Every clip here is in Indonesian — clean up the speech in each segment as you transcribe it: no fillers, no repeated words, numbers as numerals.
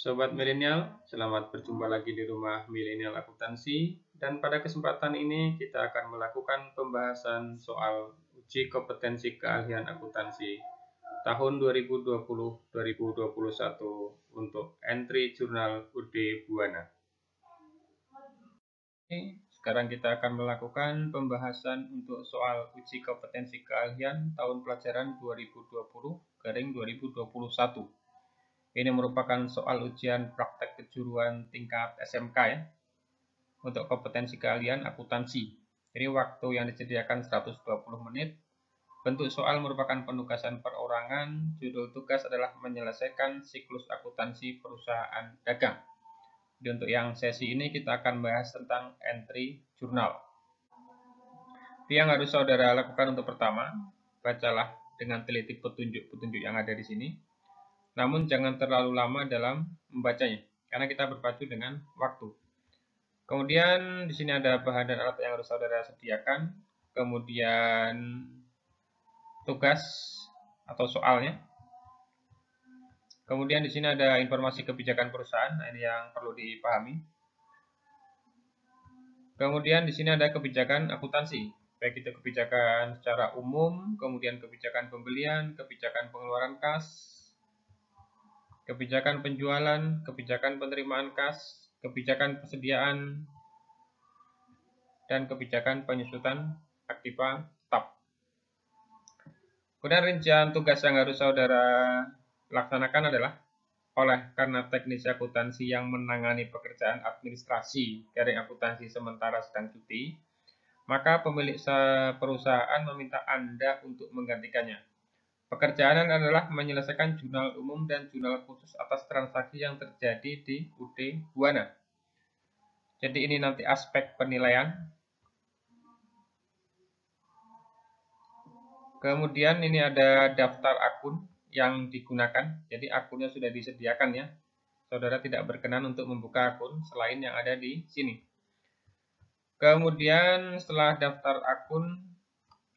Sobat milenial, selamat berjumpa lagi di rumah milenial akuntansi, dan pada kesempatan ini kita akan melakukan pembahasan soal uji kompetensi keahlian akuntansi tahun 2020-2021 untuk entry jurnal UD Buana. Sekarang kita akan melakukan pembahasan untuk soal uji kompetensi keahlian tahun pelajaran 2020-2021. Ini merupakan soal ujian praktek kejuruan tingkat SMK ya, untuk kompetensi keahlian akuntansi. Jadi waktu yang disediakan 120 menit. Bentuk soal merupakan penugasan perorangan. Judul tugas adalah menyelesaikan siklus akuntansi perusahaan dagang. Jadi untuk yang sesi ini kita akan bahas tentang entry jurnal. Yang harus saudara lakukan untuk pertama, bacalah dengan teliti petunjuk-petunjuk yang ada di sini. Namun jangan terlalu lama dalam membacanya, karena kita berpacu dengan waktu. Kemudian di sini ada bahan dan alat yang harus saudara sediakan. Kemudian tugas atau soalnya. Kemudian di sini ada informasi kebijakan perusahaan, ini yang perlu dipahami. Kemudian di sini ada kebijakan akuntansi, baik itu kebijakan secara umum, kemudian kebijakan pembelian, kebijakan pengeluaran kas, kebijakan penjualan, kebijakan penerimaan kas, kebijakan persediaan, dan kebijakan penyusutan aktiva tetap. Kemudian rincian tugas yang harus saudara laksanakan adalah karena teknisi akuntansi yang menangani pekerjaan administrasi garing akuntansi sementara sedang cuti, maka pemilik perusahaan meminta Anda untuk menggantikannya. Pekerjaan adalah menyelesaikan jurnal umum dan jurnal khusus atas transaksi yang terjadi di UD Buana. Jadi ini nanti aspek penilaian. Kemudian ini ada daftar akun yang digunakan. Jadi akunnya sudah disediakan ya. Saudara tidak berkenan untuk membuka akun selain yang ada di sini. Kemudian setelah daftar akun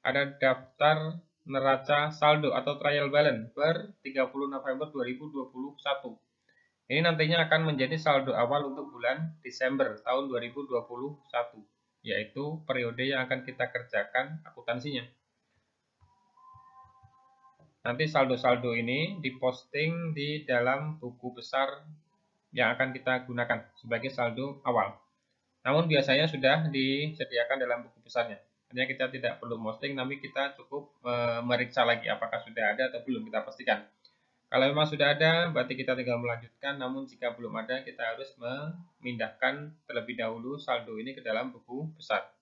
ada daftar neraca saldo atau trial balance per 30 November 2021. Ini nantinya akan menjadi saldo awal untuk bulan Desember tahun 2021, yaitu periode yang akan kita kerjakan akuntansinya. Nanti saldo-saldo ini diposting di dalam buku besar yang akan kita gunakan sebagai saldo awal. Namun biasanya sudah disediakan dalam buku besarnya. Hanya kita tidak perlu posting, tapi kita cukup meriksa lagi apakah sudah ada atau belum, kita pastikan. Kalau memang sudah ada, berarti kita tinggal melanjutkan. Namun jika belum ada, kita harus memindahkan terlebih dahulu saldo ini ke dalam buku besar.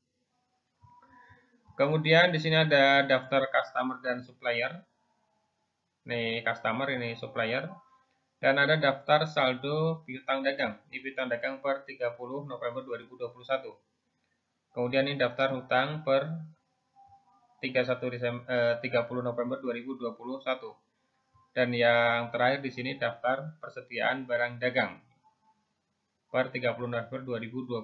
Kemudian di sini ada daftar customer dan supplier. Ini customer, ini supplier. Dan ada daftar saldo piutang dagang. Ini piutang dagang per 30 November 2021. Kemudian ini daftar hutang per 30 November 2021. Dan yang terakhir di sini daftar persediaan barang dagang per 30 November 2021.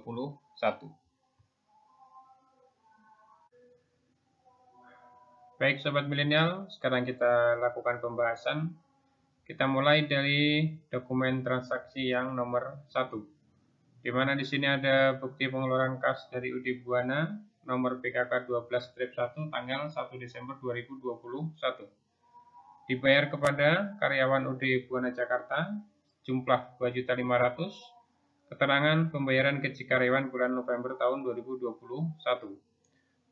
Baik sobat milenial, sekarang kita lakukan pembahasan. Kita mulai dari dokumen transaksi yang nomor 1. Di mana di sini ada bukti pengeluaran kas dari UD Buana nomor PKK 12-1 tanggal 1 Desember 2021. Dibayar kepada karyawan UD Buana Jakarta jumlah 2.500.000. Keterangan pembayaran gaji karyawan bulan November tahun 2021.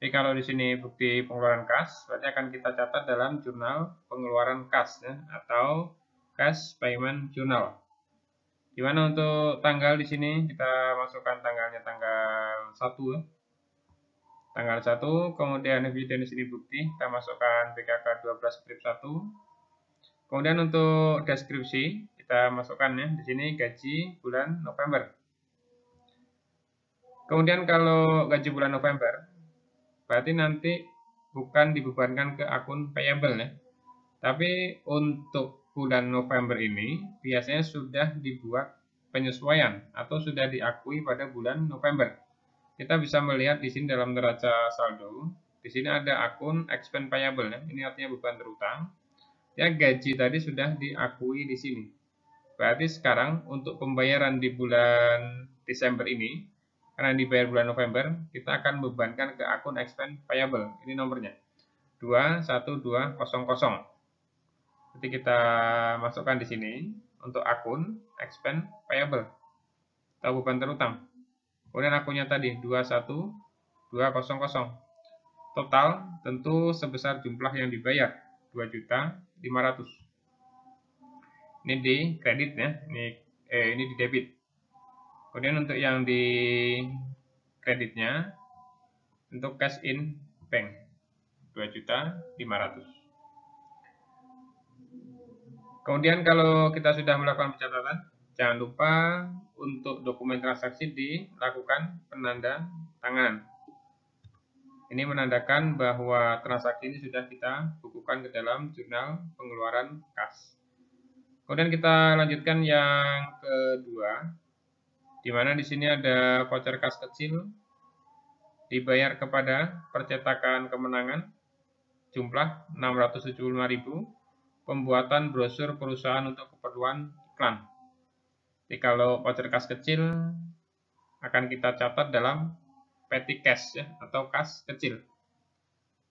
Jadi kalau di sini bukti pengeluaran kas, berarti akan kita catat dalam jurnal pengeluaran kas ya, atau cash payment journal. Di mana untuk tanggal di sini kita masukkan tanggalnya tanggal 1 ya. Tanggal 1, kemudian eviden di sini bukti, kita masukkan PKK 12-1. Kemudian untuk deskripsi kita masukkan ya di sini gaji bulan November. Kemudian kalau gaji bulan November berarti nanti bukan dibebankan ke akun payable ya. Tapi untuk bulan November ini biasanya sudah dibuat penyesuaian atau sudah diakui pada bulan November. Kita bisa melihat di sini dalam neraca saldo, di sini ada akun expense payable ya. Ini artinya beban terutang. Ya gaji tadi sudah diakui di sini. Berarti sekarang untuk pembayaran di bulan Desember ini, karena dibayar bulan November, kita akan bebankan ke akun expense payable. Ini nomornya 21200. Jadi kita masukkan di sini untuk akun expense payable atau beban terutang. Kemudian akunnya tadi 21200. Total tentu sebesar jumlah yang dibayar 2.500.000. Ini di kredit ya, ini di debit. Kemudian untuk yang di kreditnya untuk cash in bank 2.500.000. Kemudian kalau kita sudah melakukan pencatatan, jangan lupa untuk dokumen transaksi dilakukan penanda tanganan. Ini menandakan bahwa transaksi ini sudah kita bukukan ke dalam jurnal pengeluaran kas. Kemudian kita lanjutkan yang kedua, di mana di sini ada voucher kas kecil dibayar kepada percetakan kemenangan jumlah 675.000, pembuatan brosur perusahaan untuk keperluan iklan. Jadi kalau voucher kas kecil akan kita catat dalam petty cash ya, atau kas kecil.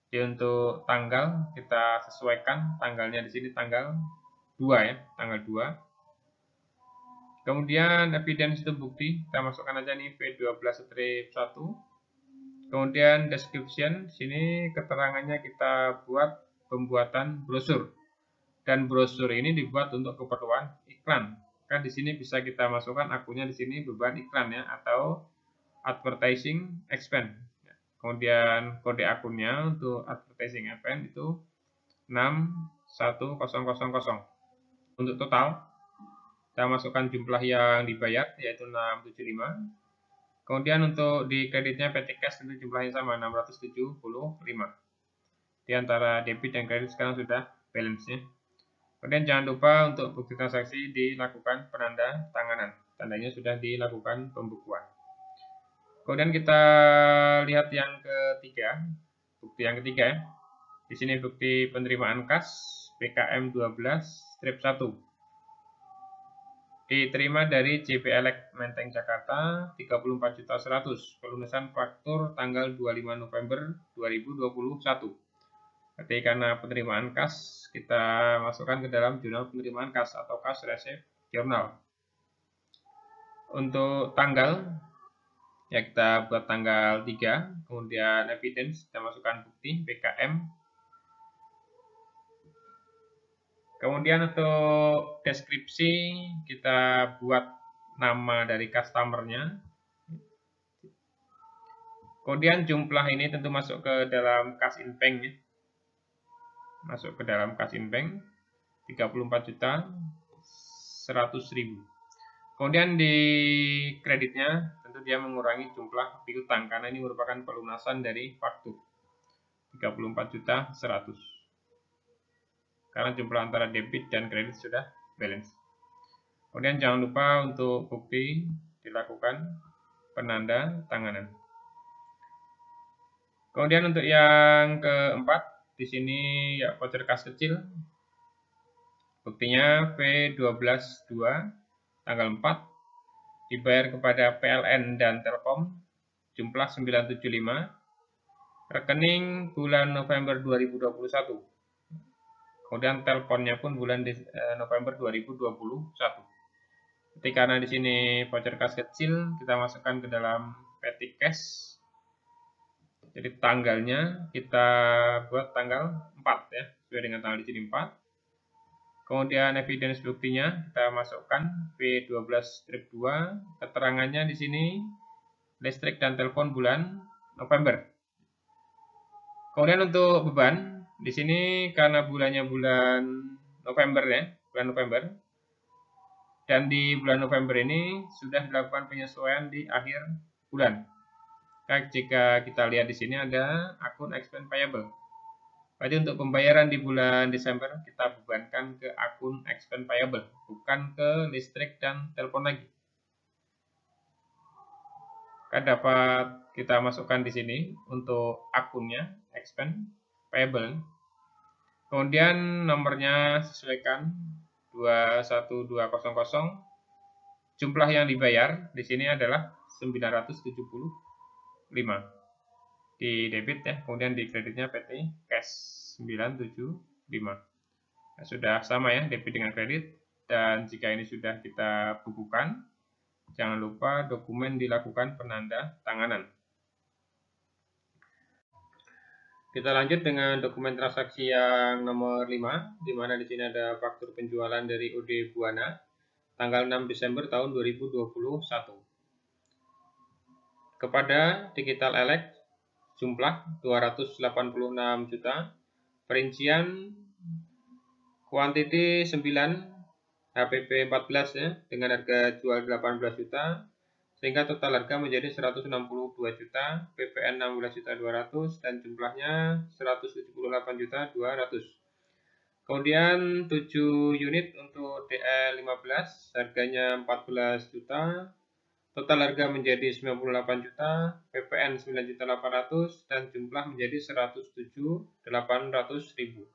Jadi untuk tanggal kita sesuaikan tanggalnya di sini tanggal 2 ya, tanggal 2. Kemudian evidence itu bukti, kita masukkan aja nih V12-1. Kemudian description, sini keterangannya kita buat pembuatan brosur. Dan brosur ini dibuat untuk keperluan iklan. Kan di sini bisa kita masukkan akunnya di sini beban iklan ya, atau advertising expense. Kemudian kode akunnya untuk advertising expense itu 61000. Untuk total, kita masukkan jumlah yang dibayar, yaitu 675. Kemudian untuk di kreditnya PT Cash tentu jumlahnya sama, 675. Di antara debit dan kredit sekarang sudah balance-nya. Kemudian jangan lupa untuk bukti transaksi dilakukan penanda tanganan. Tandanya sudah dilakukan pembukuan. Kemudian kita lihat yang ketiga, bukti yang ketiga ya. Di sini bukti penerimaan kas PKM 12-1. Diterima dari JP Elect Menteng Jakarta 34.100.000, pelunasan faktur tanggal 25 November 2021. Jadi karena penerimaan kas, kita masukkan ke dalam jurnal penerimaan kas atau kas receipt journal. Untuk tanggal, ya kita buat tanggal 3, kemudian evidence, kita masukkan bukti PKM. Kemudian untuk deskripsi, kita buat nama dari customer-nya. Kemudian jumlah ini tentu masuk ke dalam cash in bank ya. Masuk ke dalam cash in bank 34.100.000. Kemudian di kreditnya tentu dia mengurangi jumlah piutang karena ini merupakan pelunasan dari faktur 34.100.000. Karena jumlah antara debit dan kredit sudah balance. Kemudian jangan lupa untuk bukti dilakukan penanda tanganan. Kemudian untuk yang keempat, di sini ya voucher kas kecil. Buktinya V12-2 tanggal 4 dibayar kepada PLN dan Telkom jumlah 975, rekening bulan November 2021. Kemudian teleponnya pun bulan November 2021. Jadi karena di sini voucher kas kecil, kita masukkan ke dalam petty cash. Jadi tanggalnya kita buat tanggal 4 ya, sesuai dengan tanggal di sini 4. Kemudian evidence buktinya kita masukkan V12-2, keterangannya di sini listrik dan telepon bulan November. Kemudian untuk beban, di sini karena bulannya bulan November ya, bulan November. Dan di bulan November ini sudah dilakukan penyesuaian di akhir bulan. Jika kita lihat di sini ada akun expense payable. Jadi untuk pembayaran di bulan Desember kita bebankan ke akun expense payable, bukan ke listrik dan telepon lagi. Kan dapat kita masukkan di sini untuk akunnya expense payable. Kemudian nomornya sesuaikan 21200. Jumlah yang dibayar di sini adalah 975 di debit ya, kemudian di kreditnya PT cash 975. Nah, sudah sama ya debit dengan kredit, dan jika ini sudah kita bukukan, jangan lupa dokumen dilakukan penanda tanganan. Kita lanjut dengan dokumen transaksi yang nomor 5, di mana di sini ada faktur penjualan dari OD Buana tanggal 6 Desember tahun 2021 kepada Digital Elect jumlah 286 juta, perincian kuantiti 9 HPP 14 ya, dengan harga jual 18 juta, sehingga total harga menjadi 162 juta, PPN 16.200, dan jumlahnya 178.200. Kemudian 7 unit untuk DL15, harganya 14 juta, total harga menjadi 98 juta, PPN 9.800, dan jumlah menjadi 107.800.000.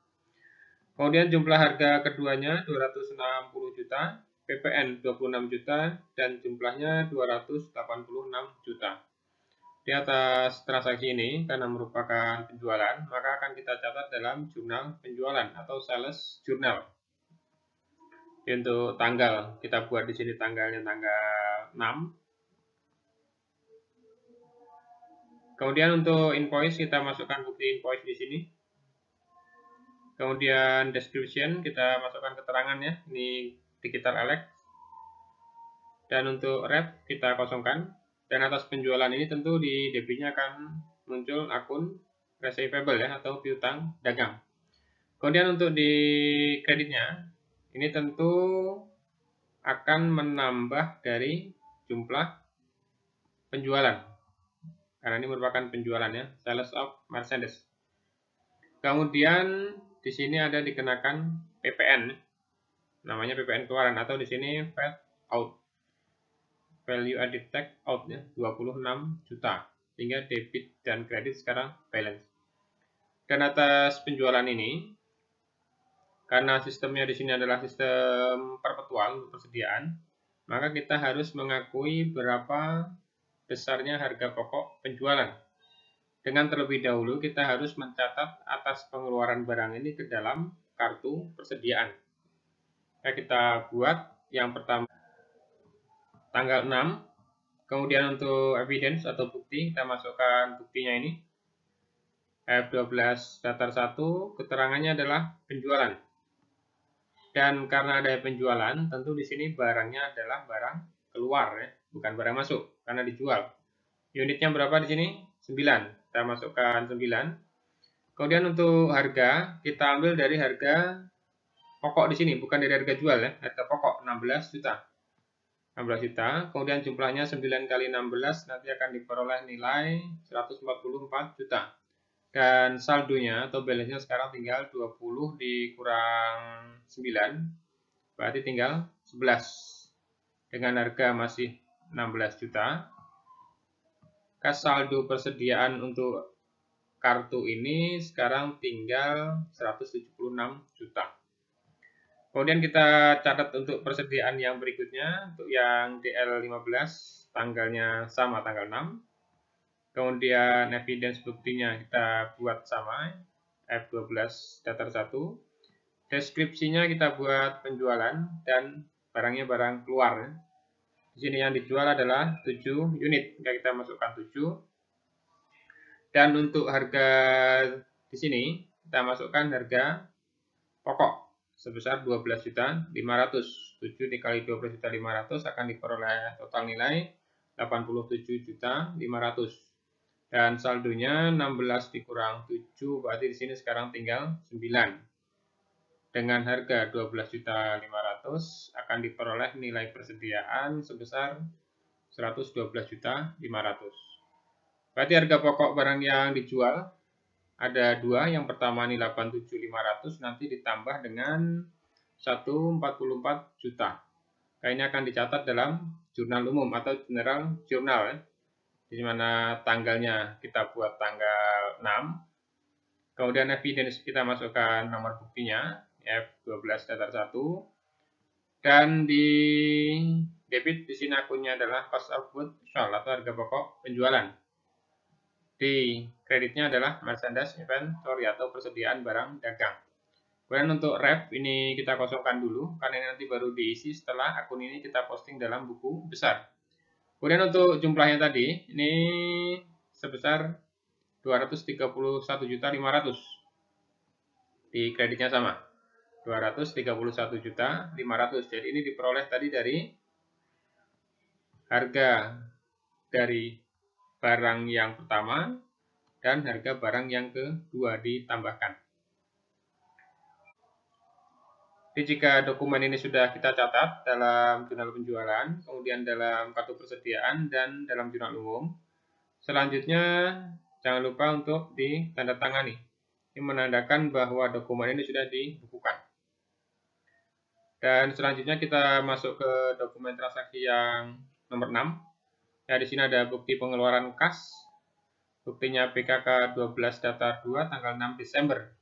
Kemudian jumlah harga keduanya 260 juta, PPN 26 juta, dan jumlahnya 286 juta. Di atas transaksi ini, karena merupakan penjualan, maka akan kita catat dalam jurnal penjualan atau sales journal. Jadi untuk tanggal, kita buat di sini tanggalnya tanggal 6. Kemudian untuk invoice, kita masukkan bukti invoice di sini. Kemudian description, kita masukkan keterangan ya, ini Digital Elect. Dan untuk ref, kita kosongkan. Dan atas penjualan ini tentu di debitnya akan muncul akun receivable ya, atau piutang dagang. Kemudian untuk di kreditnya, ini tentu akan menambah dari jumlah penjualan. Karena ini merupakan penjualan ya, sales of merchandise. Kemudian di sini ada dikenakan PPN, namanya PPN keluaran, atau di sini VAT out, value added tax out ya, 26 juta, sehingga debit dan kredit sekarang balance. Dan atas penjualan ini, karena sistemnya di sini adalah sistem perpetual untuk persediaan, maka kita harus mengakui berapa besarnya harga pokok penjualan. Dengan terlebih dahulu kita harus mencatat atas pengeluaran barang ini ke dalam kartu persediaan. Nah, kita buat yang pertama tanggal 6. Kemudian untuk evidence atau bukti, kita masukkan buktinya ini. F12 daftar 1, keterangannya adalah penjualan. Dan karena ada penjualan, tentu di sini barangnya adalah barang keluar ya, bukan barang masuk karena dijual. Unitnya berapa di sini? 9. Kita masukkan 9. Kemudian untuk harga, kita ambil dari harga pokok di sini, bukan dari harga jual ya. Harga pokok 16 juta. 16 juta. Kemudian jumlahnya 9 kali 16 nanti akan diperoleh nilai 144 juta. Dan saldonya atau balance-nya sekarang tinggal 20 dikurang 9, berarti tinggal 11. Dengan harga masih 16 juta. Kas saldo persediaan untuk kartu ini sekarang tinggal 176 juta. Kemudian kita catat untuk persediaan yang berikutnya, untuk yang DL15 tanggalnya sama tanggal 6. Kemudian evidence buktinya kita buat sama, F12 daftar 1. Deskripsinya kita buat penjualan dan barangnya barang keluar. Di sini yang dijual adalah 7 unit, kita masukkan 7. Dan untuk harga di sini kita masukkan harga pokok sebesar 12.500.000. 7 dikali 12.500.000 akan diperoleh total nilai 87.500.000. Dan saldonya 16 dikurang 7, berarti di sini sekarang tinggal 9. Dengan harga 12.500.000 akan diperoleh nilai persediaan sebesar 112.500.000. Berarti harga pokok barang yang dijual ada 2. Yang pertama ini 87.500, nanti ditambah dengan 144 juta. Nah, ini akan dicatat dalam jurnal umum atau general journal ya, di mana tanggalnya kita buat tanggal 6. Kemudian evidence kita masukkan nomor buktinya F12 daftar 1. Dan di debit di sini akunnya adalah cost of goods sold atau harga pokok penjualan. Di kreditnya adalah merchandise inventory atau persediaan barang dagang. Kemudian untuk ref ini kita kosongkan dulu karena ini nanti baru diisi setelah akun ini kita posting dalam buku besar. Kemudian untuk jumlahnya tadi ini sebesar 231.500.000 di kreditnya sama 231.500.000. Jadi ini diperoleh tadi dari harga dari barang yang pertama dan harga barang yang kedua ditambahkan. Jadi jika dokumen ini sudah kita catat dalam jurnal penjualan, kemudian dalam kartu persediaan dan dalam jurnal umum, selanjutnya jangan lupa untuk ditandatangani. Ini menandakan bahwa dokumen ini sudah dibukukan. Dan selanjutnya kita masuk ke dokumen transaksi yang nomor 6. Ya, di sini ada bukti pengeluaran kas. Buktinya PKK 12 datar 2 tanggal 6 Desember.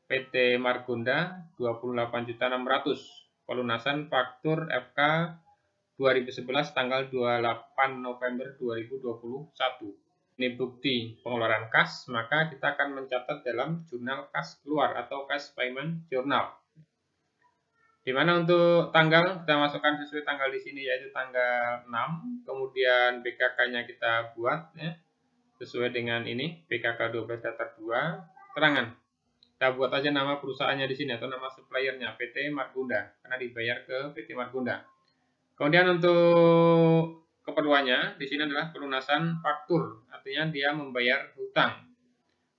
PT Margonda 28.600.000. Pelunasan faktur FK 2011 tanggal 28 November 2021. Ini bukti pengeluaran kas, maka kita akan mencatat dalam jurnal kas keluar atau cash payment journal. Di mana untuk tanggal kita masukkan sesuai tanggal di sini yaitu tanggal 6, kemudian PKK-nya kita buat ya, sesuai dengan ini PKK 12 datar 2, terangan. Kita buat aja nama perusahaannya di sini atau nama suppliernya PT Margonda karena dibayar ke PT Margonda. Kemudian untuk keperluannya di sini adalah pelunasan faktur, artinya dia membayar hutang.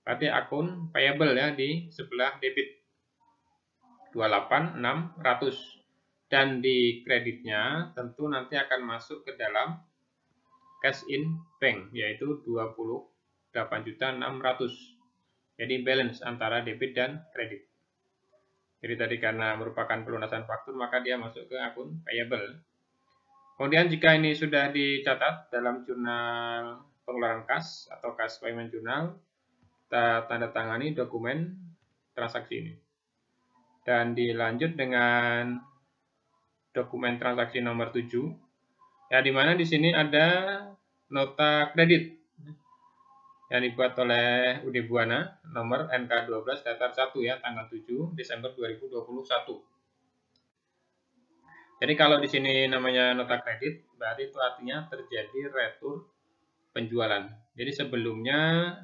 Berarti akun payable ya di sebelah debit 28.600 dan di kreditnya tentu nanti akan masuk ke dalam cash in bank yaitu 28.600. Jadi balance antara debit dan kredit. Jadi tadi karena merupakan pelunasan faktur maka dia masuk ke akun payable. Kemudian jika ini sudah dicatat dalam jurnal pengeluaran kas atau cash payment journal, kita tanda tangani dokumen transaksi ini. Dan dilanjut dengan dokumen transaksi nomor 7. Ya, di mana di sini ada nota kredit yang dibuat oleh UD Buana nomor NK12 datar 1 ya, tanggal 7 Desember 2021. Jadi kalau di sini namanya nota kredit, berarti itu artinya terjadi retur penjualan. Jadi sebelumnya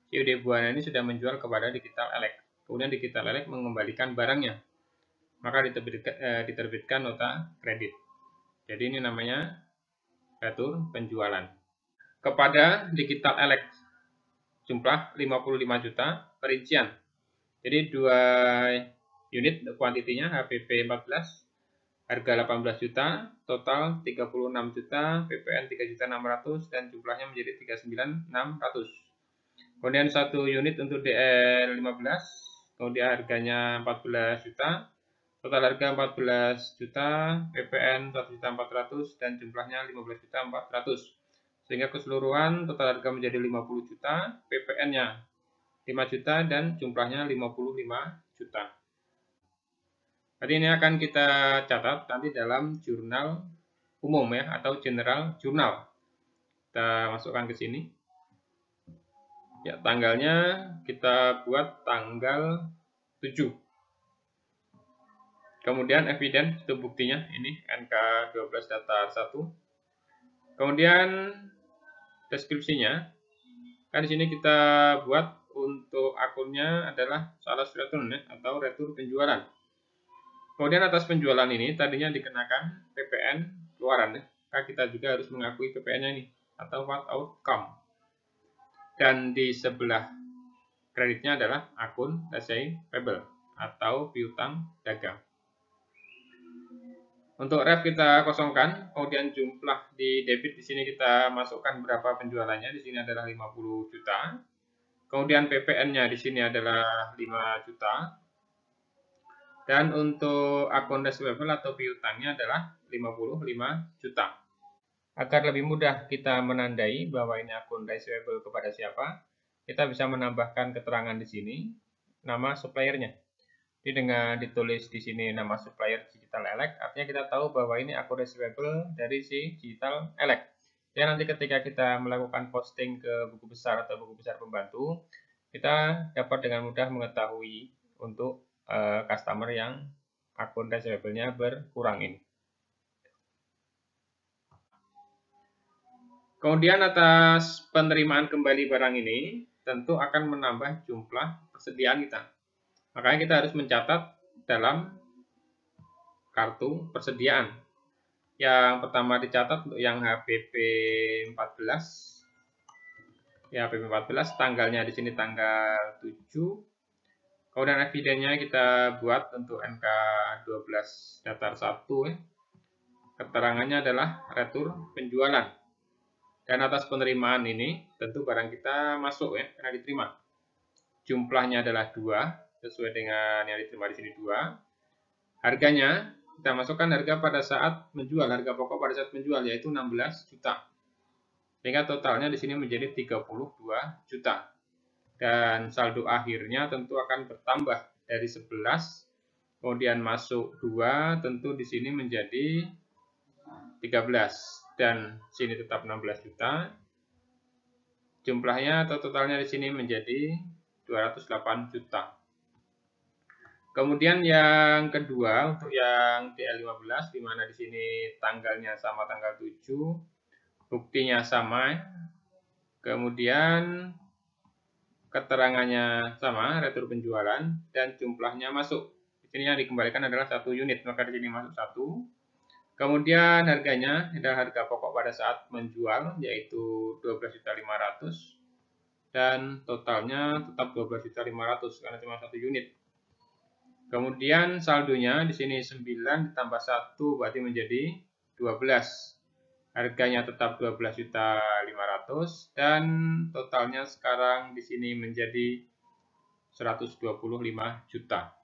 si UD Buana ini sudah menjual kepada Digital Elect. Kemudian Digital Elect mengembalikan barangnya, maka diterbitkan nota kredit. Jadi ini namanya retur penjualan. Kepada Digital Elect jumlah 55 juta perincian. Jadi 2 unit kuantitinya HPP 14, harga 18 juta, total 36 juta, PPN 3.600.000 dan jumlahnya menjadi 39.600. Kemudian 1 unit untuk DL 15, kemudian harganya 14 juta, total harga 14 juta, PPN 1.400.000 dan jumlahnya 15.400.000. Sehingga keseluruhan total harga menjadi 50 juta, PPN-nya 5 juta dan jumlahnya 55 juta. Jadi ini akan kita catat nanti dalam jurnal umum ya atau general jurnal. Kita masukkan ke sini. Ya, tanggalnya kita buat tanggal 7. Kemudian evidence itu buktinya ini NK12 datar 1. Kemudian deskripsinya kan di sini kita buat untuk akunnya adalah sales return ya, atau retur penjualan. Kemudian atas penjualan ini tadinya dikenakan PPN keluaran ya. Kita juga harus mengakui PPN-nya ini atau what outcome. Dan di sebelah kreditnya adalah akun receivable atau piutang dagang. Untuk ref kita kosongkan, kemudian jumlah di debit di sini kita masukkan berapa penjualannya. Di sini adalah 50 juta. Kemudian PPN-nya di sini adalah 5 juta. Dan untuk akun receivable atau piutangnya adalah 55 juta. Agar lebih mudah kita menandai bahwa ini akun receivable kepada siapa, kita bisa menambahkan keterangan di sini nama suppliernya. Jadi dengan ditulis di sini nama supplier Digital Elect, artinya kita tahu bahwa ini akun receivable dari si Digital Elect. Dan nanti ketika kita melakukan posting ke buku besar atau buku besar pembantu, kita dapat dengan mudah mengetahui untuk customer yang akun receivable-nya berkurang ini. Kemudian atas penerimaan kembali barang ini tentu akan menambah jumlah persediaan kita. Makanya kita harus mencatat dalam kartu persediaan. Yang pertama dicatat untuk yang HPP 14. Ya, HPP 14 tanggalnya di sini tanggal 7. Kemudian evidennya kita buat untuk NK 12 datar 1 ya. Keterangannya adalah retur penjualan. Dan atas penerimaan ini tentu barang kita masuk ya, karena diterima. Jumlahnya adalah 2, sesuai dengan yang diterima di sini 2. Harganya kita masukkan harga pada saat menjual, harga pokok pada saat menjual yaitu 16 juta. Sehingga totalnya di sini menjadi 32 juta. Dan saldo akhirnya tentu akan bertambah dari 11, kemudian masuk 2, tentu di sini menjadi 13. Dan sini tetap 16 juta. Jumlahnya atau totalnya di sini menjadi 208 juta. Kemudian yang kedua untuk yang TL15 di mana di sini tanggalnya sama tanggal 7, buktinya sama. Kemudian keterangannya sama, retur penjualan dan jumlahnya masuk. Di sini yang dikembalikan adalah 1 unit, maka di sini masuk 1. Kemudian harganya adalah harga pokok pada saat menjual yaitu 12.500 dan totalnya tetap 12.500 karena cuma 1 unit. Kemudian saldonya di sini 9 ditambah 1 berarti menjadi 12. Harganya tetap 12.500 dan totalnya sekarang di sini menjadi 125 juta.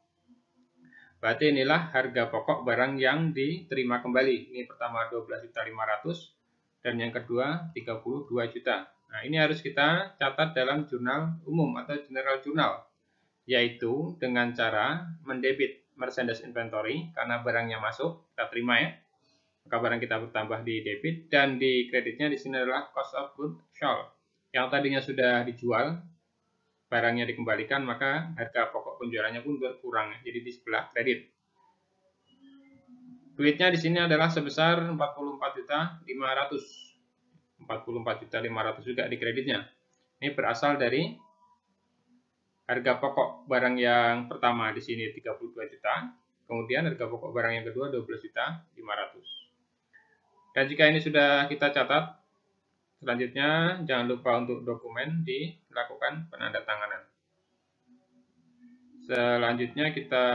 Berarti inilah harga pokok barang yang diterima kembali. Ini pertama 12.500 dan yang kedua 32 juta. Nah, ini harus kita catat dalam jurnal umum atau general journal, yaitu dengan cara mendebit merchandise inventory karena barangnya masuk, kita terima ya. Maka barang kita bertambah di debit dan di kreditnya di sini adalah cost of goods sold. Yang tadinya sudah dijual, barangnya dikembalikan, maka harga pokok penjualannya pun berkurang. Jadi di sebelah kredit. Duitnya di sini adalah sebesar 44.500. 44.500 juga di kreditnya. Ini berasal dari harga pokok barang yang pertama di sini 32 juta, kemudian harga pokok barang yang kedua 12.500. Dan jika ini sudah kita catat, selanjutnya jangan lupa untuk dokumen dilakukan penandatanganan. Selanjutnya kita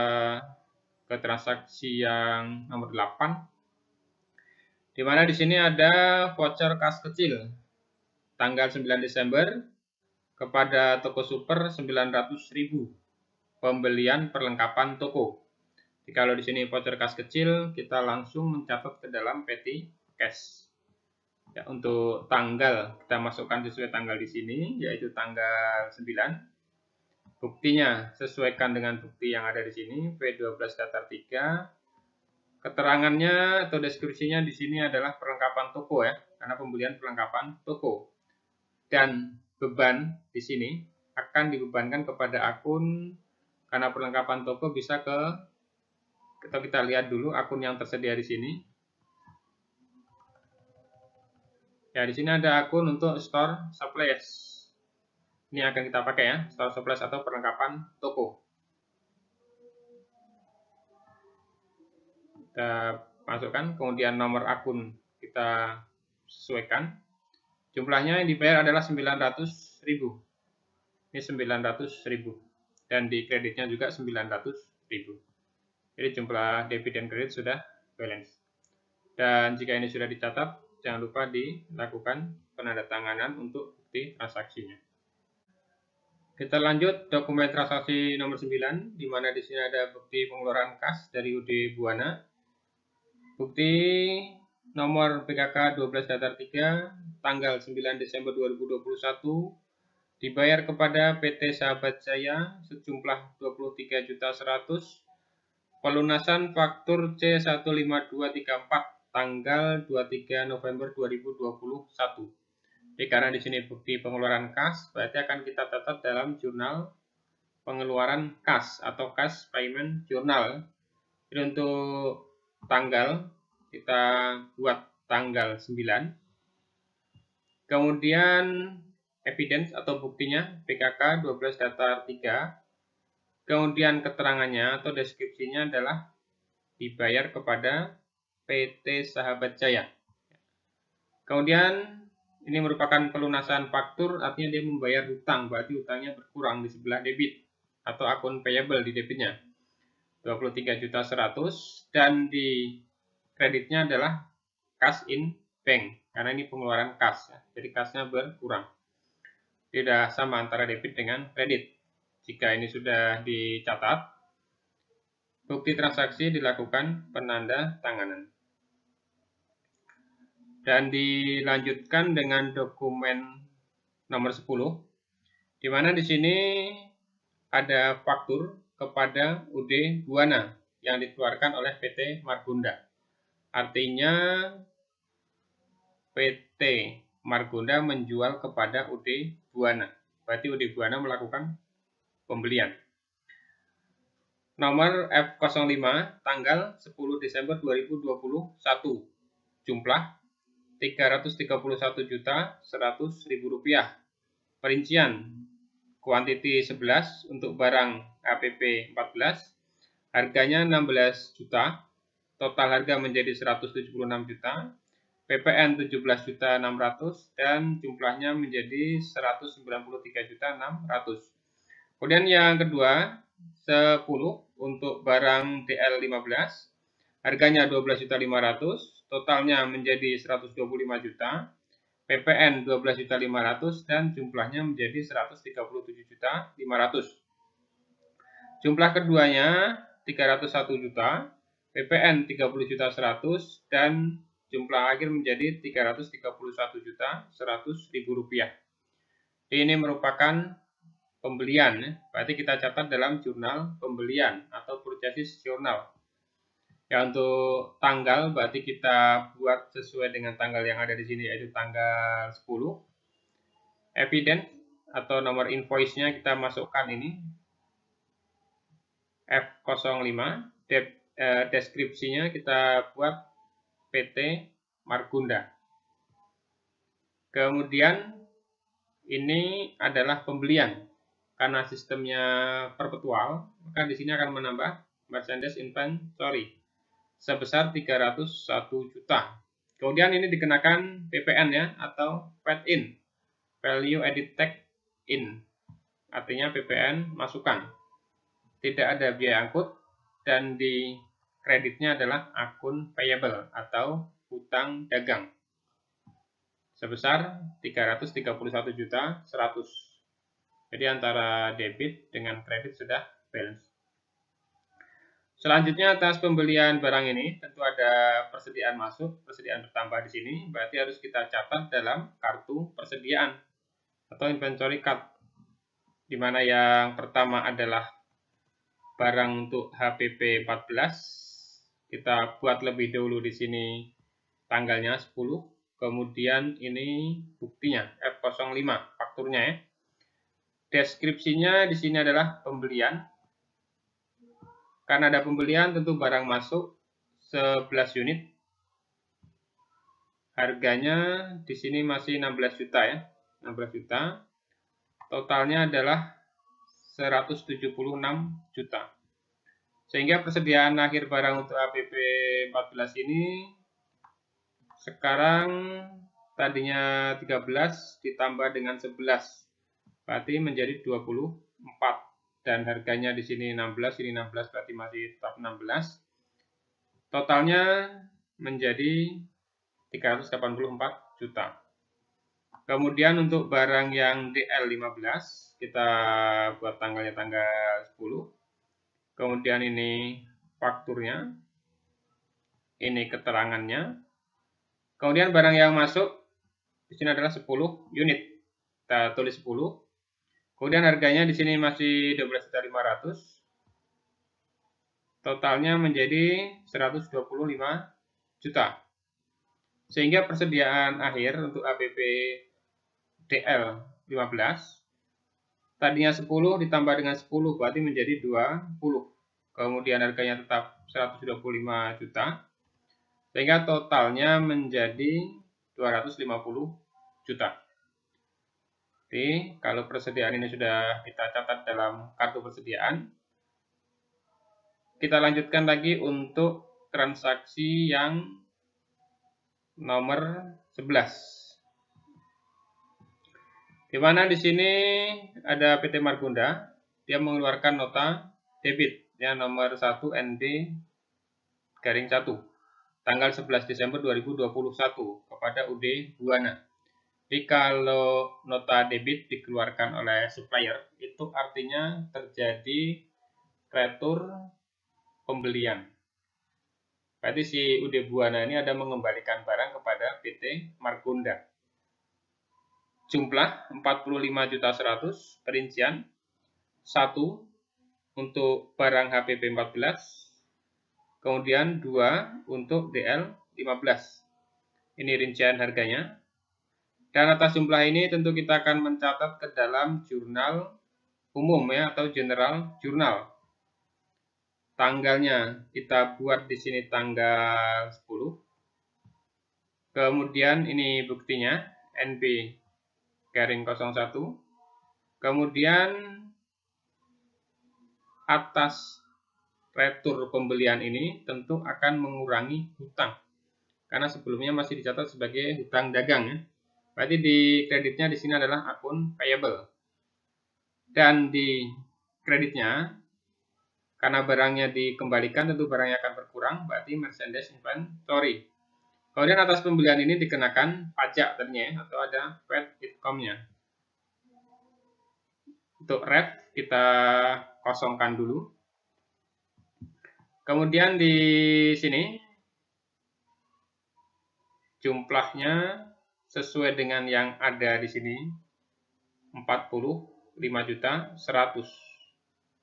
ke transaksi yang nomor 8. Di mana di sini ada voucher kas kecil tanggal 9 Desember kepada toko super 900.000 pembelian perlengkapan toko. Jadi kalau di sini voucher kas kecil, kita langsung mencatat ke dalam petty cash. Ya, untuk tanggal kita masukkan sesuai tanggal di sini, yaitu tanggal 9. Buktinya sesuaikan dengan bukti yang ada di sini, V12 datar 3. Keterangannya atau deskripsinya di sini adalah perlengkapan toko ya, karena pembelian perlengkapan toko. Dan beban di sini akan dibebankan kepada akun karena perlengkapan toko bisa kita lihat dulu akun yang tersedia di sini. Ya, di sini ada akun untuk store supplies. Ini akan kita pakai ya, store supplies atau perlengkapan toko. Kita masukkan, kemudian nomor akun kita sesuaikan. Jumlahnya yang dibayar adalah 900.000. Ini 900.000. Dan di kreditnya juga 900.000. Jadi jumlah debit dan kredit sudah balance. Dan jika ini sudah dicatat, jangan lupa dilakukan penandatanganan untuk bukti transaksinya. Kita lanjut dokumen transaksi nomor 9, di mana di sini ada bukti pengeluaran kas dari UD Buana. Bukti nomor PKK 12 datar 3 tanggal 9 Desember 2021 dibayar kepada PT Sahabat Jaya sejumlah 23.100.000 pelunasan faktur C15234 tanggal 23 November 2021. Jadi karena di sini bukti pengeluaran kas, berarti akan kita catat dalam jurnal pengeluaran kas atau Cash Payment Journal. Jadi untuk tanggal kita buat tanggal 9. Kemudian evidence atau buktinya PKK 12 datar 3. Kemudian keterangannya atau deskripsinya adalah dibayar kepada PT Sahabat Jaya. Kemudian ini merupakan pelunasan faktur, artinya dia membayar hutang, berarti hutangnya berkurang di sebelah debit atau akun payable di debitnya 23.100.000 dan di kreditnya adalah cash in bank karena ini pengeluaran kas, jadi kasnya berkurang. Tidak sama antara debit dengan kredit. Jika ini sudah dicatat, bukti transaksi dilakukan penanda tanganan. Dan dilanjutkan dengan dokumen nomor 10, di mana di sini ada faktur kepada UD Buana yang dikeluarkan oleh PT Margonda. Artinya PT Margonda menjual kepada UD Buana. Berarti UD Buana melakukan pembelian. Nomor F05 tanggal 10 Desember 2021. Jumlah Rp331.100.000. Perincian kuantiti 11 untuk barang APP 14. Harganya 16 juta. Total harga menjadi 176 juta. PPN 17.600.000 dan jumlahnya menjadi 193.600.000. Kemudian yang kedua 10 untuk barang DL15, harganya 12.500.000, totalnya menjadi 125 juta, PPN 12.500.000 dan jumlahnya menjadi 137.500.000. Jumlah keduanya 301 juta, PPN 30.100.000 dan jumlah akhir menjadi 331.100.000 rupiah. Ini merupakan pembelian, berarti kita catat dalam jurnal pembelian atau purchase journal. Ya, untuk tanggal berarti kita buat sesuai dengan tanggal yang ada di sini, yaitu tanggal 10. Evidence atau nomor invoice-nya kita masukkan ini F05. Deskripsinya kita buat PT Margonda. Kemudian ini adalah pembelian. Karena sistemnya perpetual, maka di sini akan menambah merchandise inventory sebesar 301 juta. Kemudian ini dikenakan PPN ya, atau paid in, value added tax in, artinya PPN masukan. Tidak ada biaya angkut dan di kreditnya adalah akun payable atau hutang dagang sebesar 331.100.000. Jadi antara debit dengan kredit sudah balance. Selanjutnya atas pembelian barang ini tentu ada persediaan masuk, persediaan bertambah di sini, berarti harus kita catat dalam kartu persediaan atau inventory card. Di mana yang pertama adalah barang untuk HPP 14. Kita buat lebih dahulu di sini tanggalnya 10. Kemudian ini buktinya F05 fakturnya ya. Deskripsinya di sini adalah pembelian. Karena ada pembelian, tentu barang masuk 11 unit. Harganya di sini masih 16 juta ya. 16 juta. Totalnya adalah 176 juta. Sehingga persediaan akhir barang untuk APP 14 ini sekarang tadinya 13 ditambah dengan 11. Berarti menjadi 24 dan harganya di sini 16, ini 16 berarti masih tetap 16. Totalnya menjadi 384 juta. Kemudian untuk barang yang DL15 kita buat tanggalnya tanggal 10. Kemudian ini fakturnya. Ini keterangannya. Kemudian barang yang masuk di sini adalah 10 unit. Kita tulis 10. Kemudian harganya di sini masih 12.500.000. Totalnya menjadi 125 juta. Sehingga persediaan akhir untuk APP DL 15 tadinya 10 ditambah dengan 10 berarti menjadi 20. Kemudian harganya tetap 125 juta. Sehingga totalnya menjadi 250 juta. Jadi, kalau persediaan ini sudah kita catat dalam kartu persediaan, kita lanjutkan lagi untuk transaksi yang nomor 11. Di mana di sini ada PT Margonda, dia mengeluarkan nota debit yang nomor 1 NB-1 tanggal 11 Desember 2021 kepada UD Buana. Jadi kalau nota debit dikeluarkan oleh supplier, itu artinya terjadi retur pembelian. Berarti si UD Buana ini ada mengembalikan barang kepada PT Margonda. Jumlah 45.100.000, perincian 1 untuk barang HPP 14, kemudian 2 untuk DL 15. Ini rincian harganya. Dan atas jumlah ini tentu kita akan mencatat ke dalam jurnal umum ya, atau general jurnal. Tanggalnya kita buat di sini tanggal 10. Kemudian ini buktinya NB-01. Kemudian atas retur pembelian ini tentu akan mengurangi hutang. Karena sebelumnya masih dicatat sebagai hutang dagang ya. Berarti di kreditnya di sini adalah akun payable. Dan di kreditnya, karena barangnya dikembalikan, tentu barangnya akan berkurang, berarti merchandise inventory. Kemudian atas pembelian ini dikenakan pajak ternyata, atau ada VAT income-nya. Untuk ref kita kosongkan dulu. Kemudian di sini jumlahnya sesuai dengan yang ada di sini 45.100.000.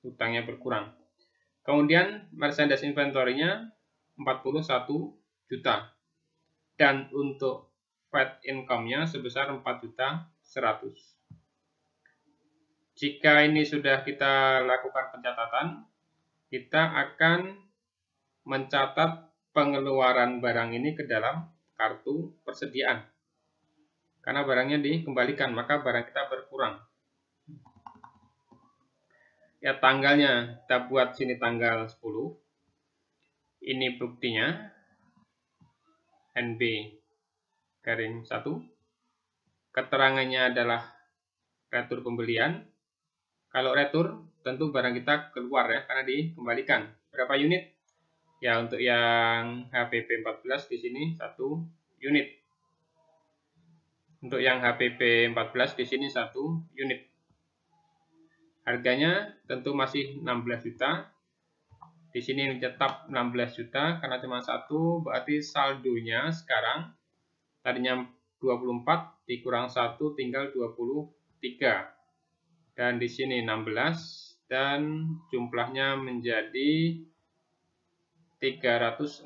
Hutangnya berkurang. Kemudian merchandise inventory-nya 41 juta. Dan untuk VAT income-nya sebesar 4.100.000. Jika ini sudah kita lakukan pencatatan, kita akan mencatat pengeluaran barang ini ke dalam kartu persediaan. Karena barangnya dikembalikan, maka barang kita berkurang. Ya, tanggalnya kita buat sini tanggal 10. Ini buktinya NB-1. Keterangannya adalah retur pembelian. Kalau retur tentu barang kita keluar ya, karena dikembalikan. Berapa unit? Ya, untuk yang HPP 14 di sini 1 unit. Untuk yang HPP 14 di sini 1 unit. Harganya tentu masih 16 juta. Di sini tetap 16 juta karena cuma 1, berarti saldonya sekarang tadinya 24 dikurang 1 tinggal 23. Dan di sini 16 dan jumlahnya menjadi 368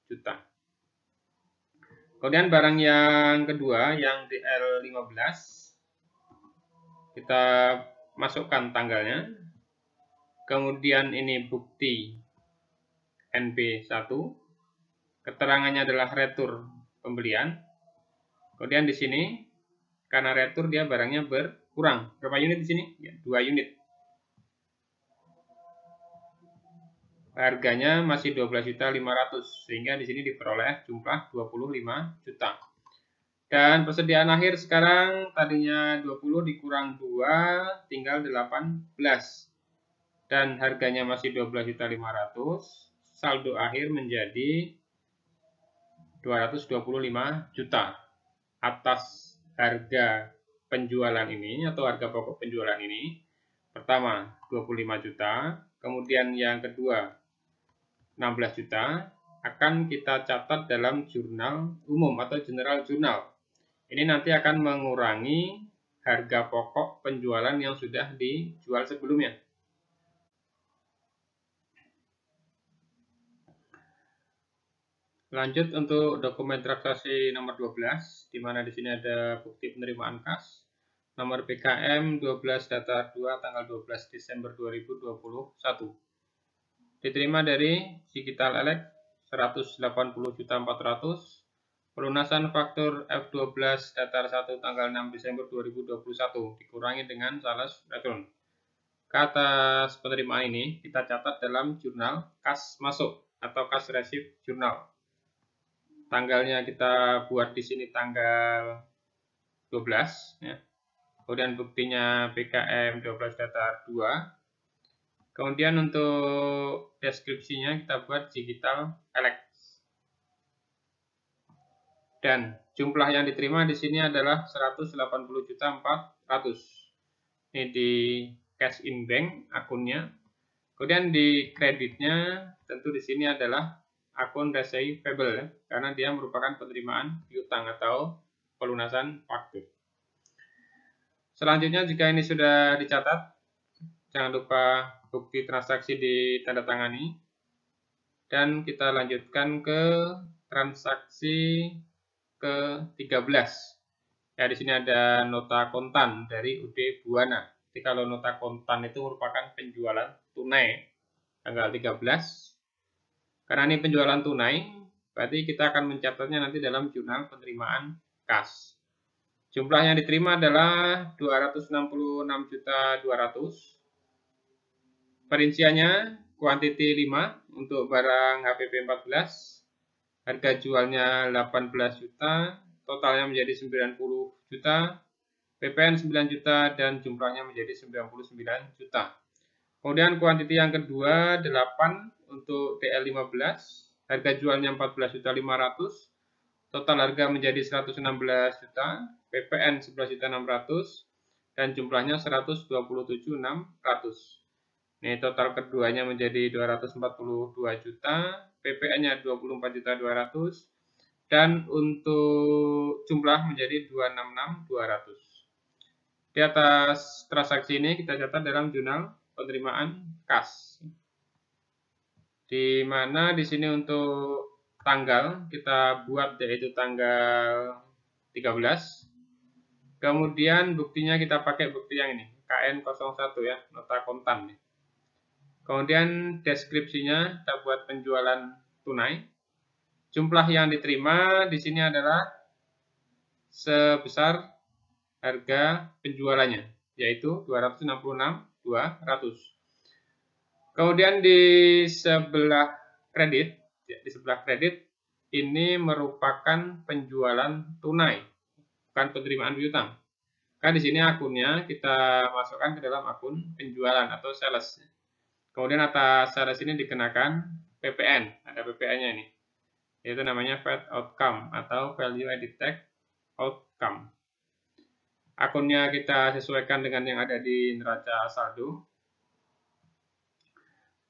juta. Kemudian barang yang kedua yang DL15 kita masukkan tanggalnya. Kemudian ini bukti NB1. Keterangannya adalah retur pembelian. Kemudian di sini karena retur dia barangnya berkurang. Berapa unit di sini? Ya, 2 unit. Harganya masih 12.500.000 sehingga di sini diperoleh jumlah 25 juta. Dan persediaan akhir sekarang tadinya 20 dikurang 2 tinggal 18. Dan harganya masih 12.500.000. Saldo akhir menjadi 225 juta. Atas harga penjualan ini atau harga pokok penjualan ini, pertama 25 juta, kemudian yang kedua 16 juta akan kita catat dalam jurnal umum atau general jurnal. Ini nanti akan mengurangi harga pokok penjualan yang sudah dijual sebelumnya. Lanjut untuk dokumen transaksi nomor 12, di mana di sini ada bukti penerimaan kas, nomor PKM 12 data 2 tanggal 12 Desember 2021. Diterima dari Digital Elect 180.400.000, pelunasan faktur F12 datar 1 tanggal 6 Desember 2021 dikurangi dengan sales return. Ke atas penerimaan ini kita catat dalam jurnal kas masuk atau kas receipt jurnal. Tanggalnya kita buat di sini tanggal 12 ya. Kemudian buktinya PKM 12 datar 2. Kemudian untuk deskripsinya kita buat Digital Elect. Dan jumlah yang diterima di sini adalah 180.400.000. Ini di cash in bank akunnya. Kemudian di kreditnya tentu di sini adalah akun receivable ya, karena dia merupakan penerimaan piutang atau pelunasan faktur. Selanjutnya jika ini sudah dicatat, jangan lupa bukti transaksi ditandatangani. Dan kita lanjutkan ke transaksi ke-13. Ya, di sini ada nota kontan dari UD Buana. Jadi kalau nota kontan itu merupakan penjualan tunai tanggal 13. Karena ini penjualan tunai, berarti kita akan mencatatnya nanti dalam jurnal penerimaan kas. Jumlah yang diterima adalah 266.200.000. Perinciannya kuantiti 5 untuk barang HPP 14. Harga jualnya 18 juta, totalnya menjadi 90 juta, PPN 9 juta, dan jumlahnya menjadi 99 juta. Kemudian kuantiti yang kedua 8 untuk TL15, harga jualnya 14.500.000, total harga menjadi 116 juta, PPN 11.600.000, dan jumlahnya 127.600. Ini total keduanya menjadi 242 juta, PPN-nya 24.200.000, dan untuk jumlah menjadi 266.200. Di atas transaksi ini kita catat dalam jurnal penerimaan kas. Di mana di sini untuk tanggal kita buat yaitu tanggal 13. Kemudian buktinya kita pakai bukti yang ini, KN01 ya, nota kontan. Kemudian deskripsinya kita buat penjualan tunai. Jumlah yang diterima di sini adalah sebesar harga penjualannya, yaitu 266.200. Kemudian di sebelah kredit, ini merupakan penjualan tunai, bukan penerimaan piutang. Kan di sini akunnya kita masukkan ke dalam akun penjualan atau sales. Kemudian atas sales ini dikenakan PPN, ada PPN-nya ini. Itu namanya Paid Outcome atau Value Added Tax Outcome. Akunnya kita sesuaikan dengan yang ada di neraca saldo.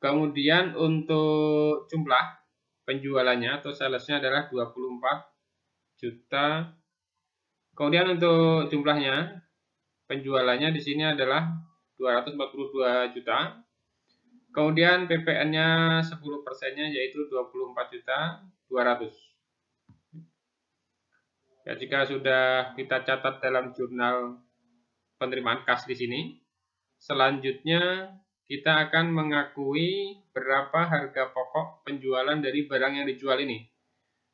Kemudian untuk jumlah penjualannya atau salesnya adalah 24 juta. Kemudian untuk jumlahnya penjualannya di sini adalah 242 juta. Kemudian PPN-nya 10%-nya yaitu 24.200.000. Ya, jika sudah kita catat dalam jurnal penerimaan kas di sini, selanjutnya kita akan mengakui berapa harga pokok penjualan dari barang yang dijual ini.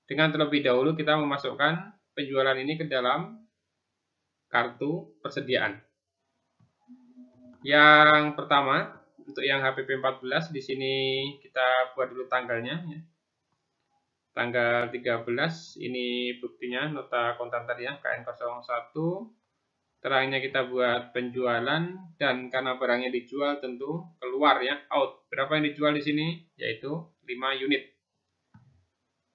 Dengan terlebih dahulu kita memasukkan penjualan ini ke dalam kartu persediaan. Yang pertama, untuk yang HPP 14 di sini kita buat dulu tanggalnya ya. Tanggal 13 ini buktinya nota kontan tadi ya, KN01. Terangnya kita buat penjualan, dan karena barangnya dijual tentu keluar ya, out. Berapa yang dijual di sini? Yaitu 5 unit.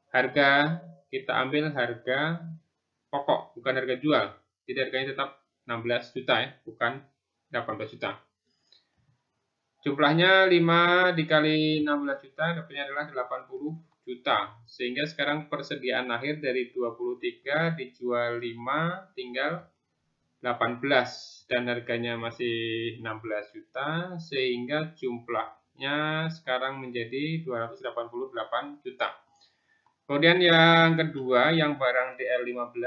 Harga kita ambil harga pokok, bukan harga jual. Jadi harganya tetap 16 juta ya, bukan 18 juta. Jumlahnya 5 dikali 16 juta, dapatnya adalah 80 juta. Sehingga sekarang persediaan akhir dari 23 dijual 5 tinggal 18 dan harganya masih 16 juta, sehingga jumlahnya sekarang menjadi 288 juta. Kemudian yang kedua, yang barang DL15,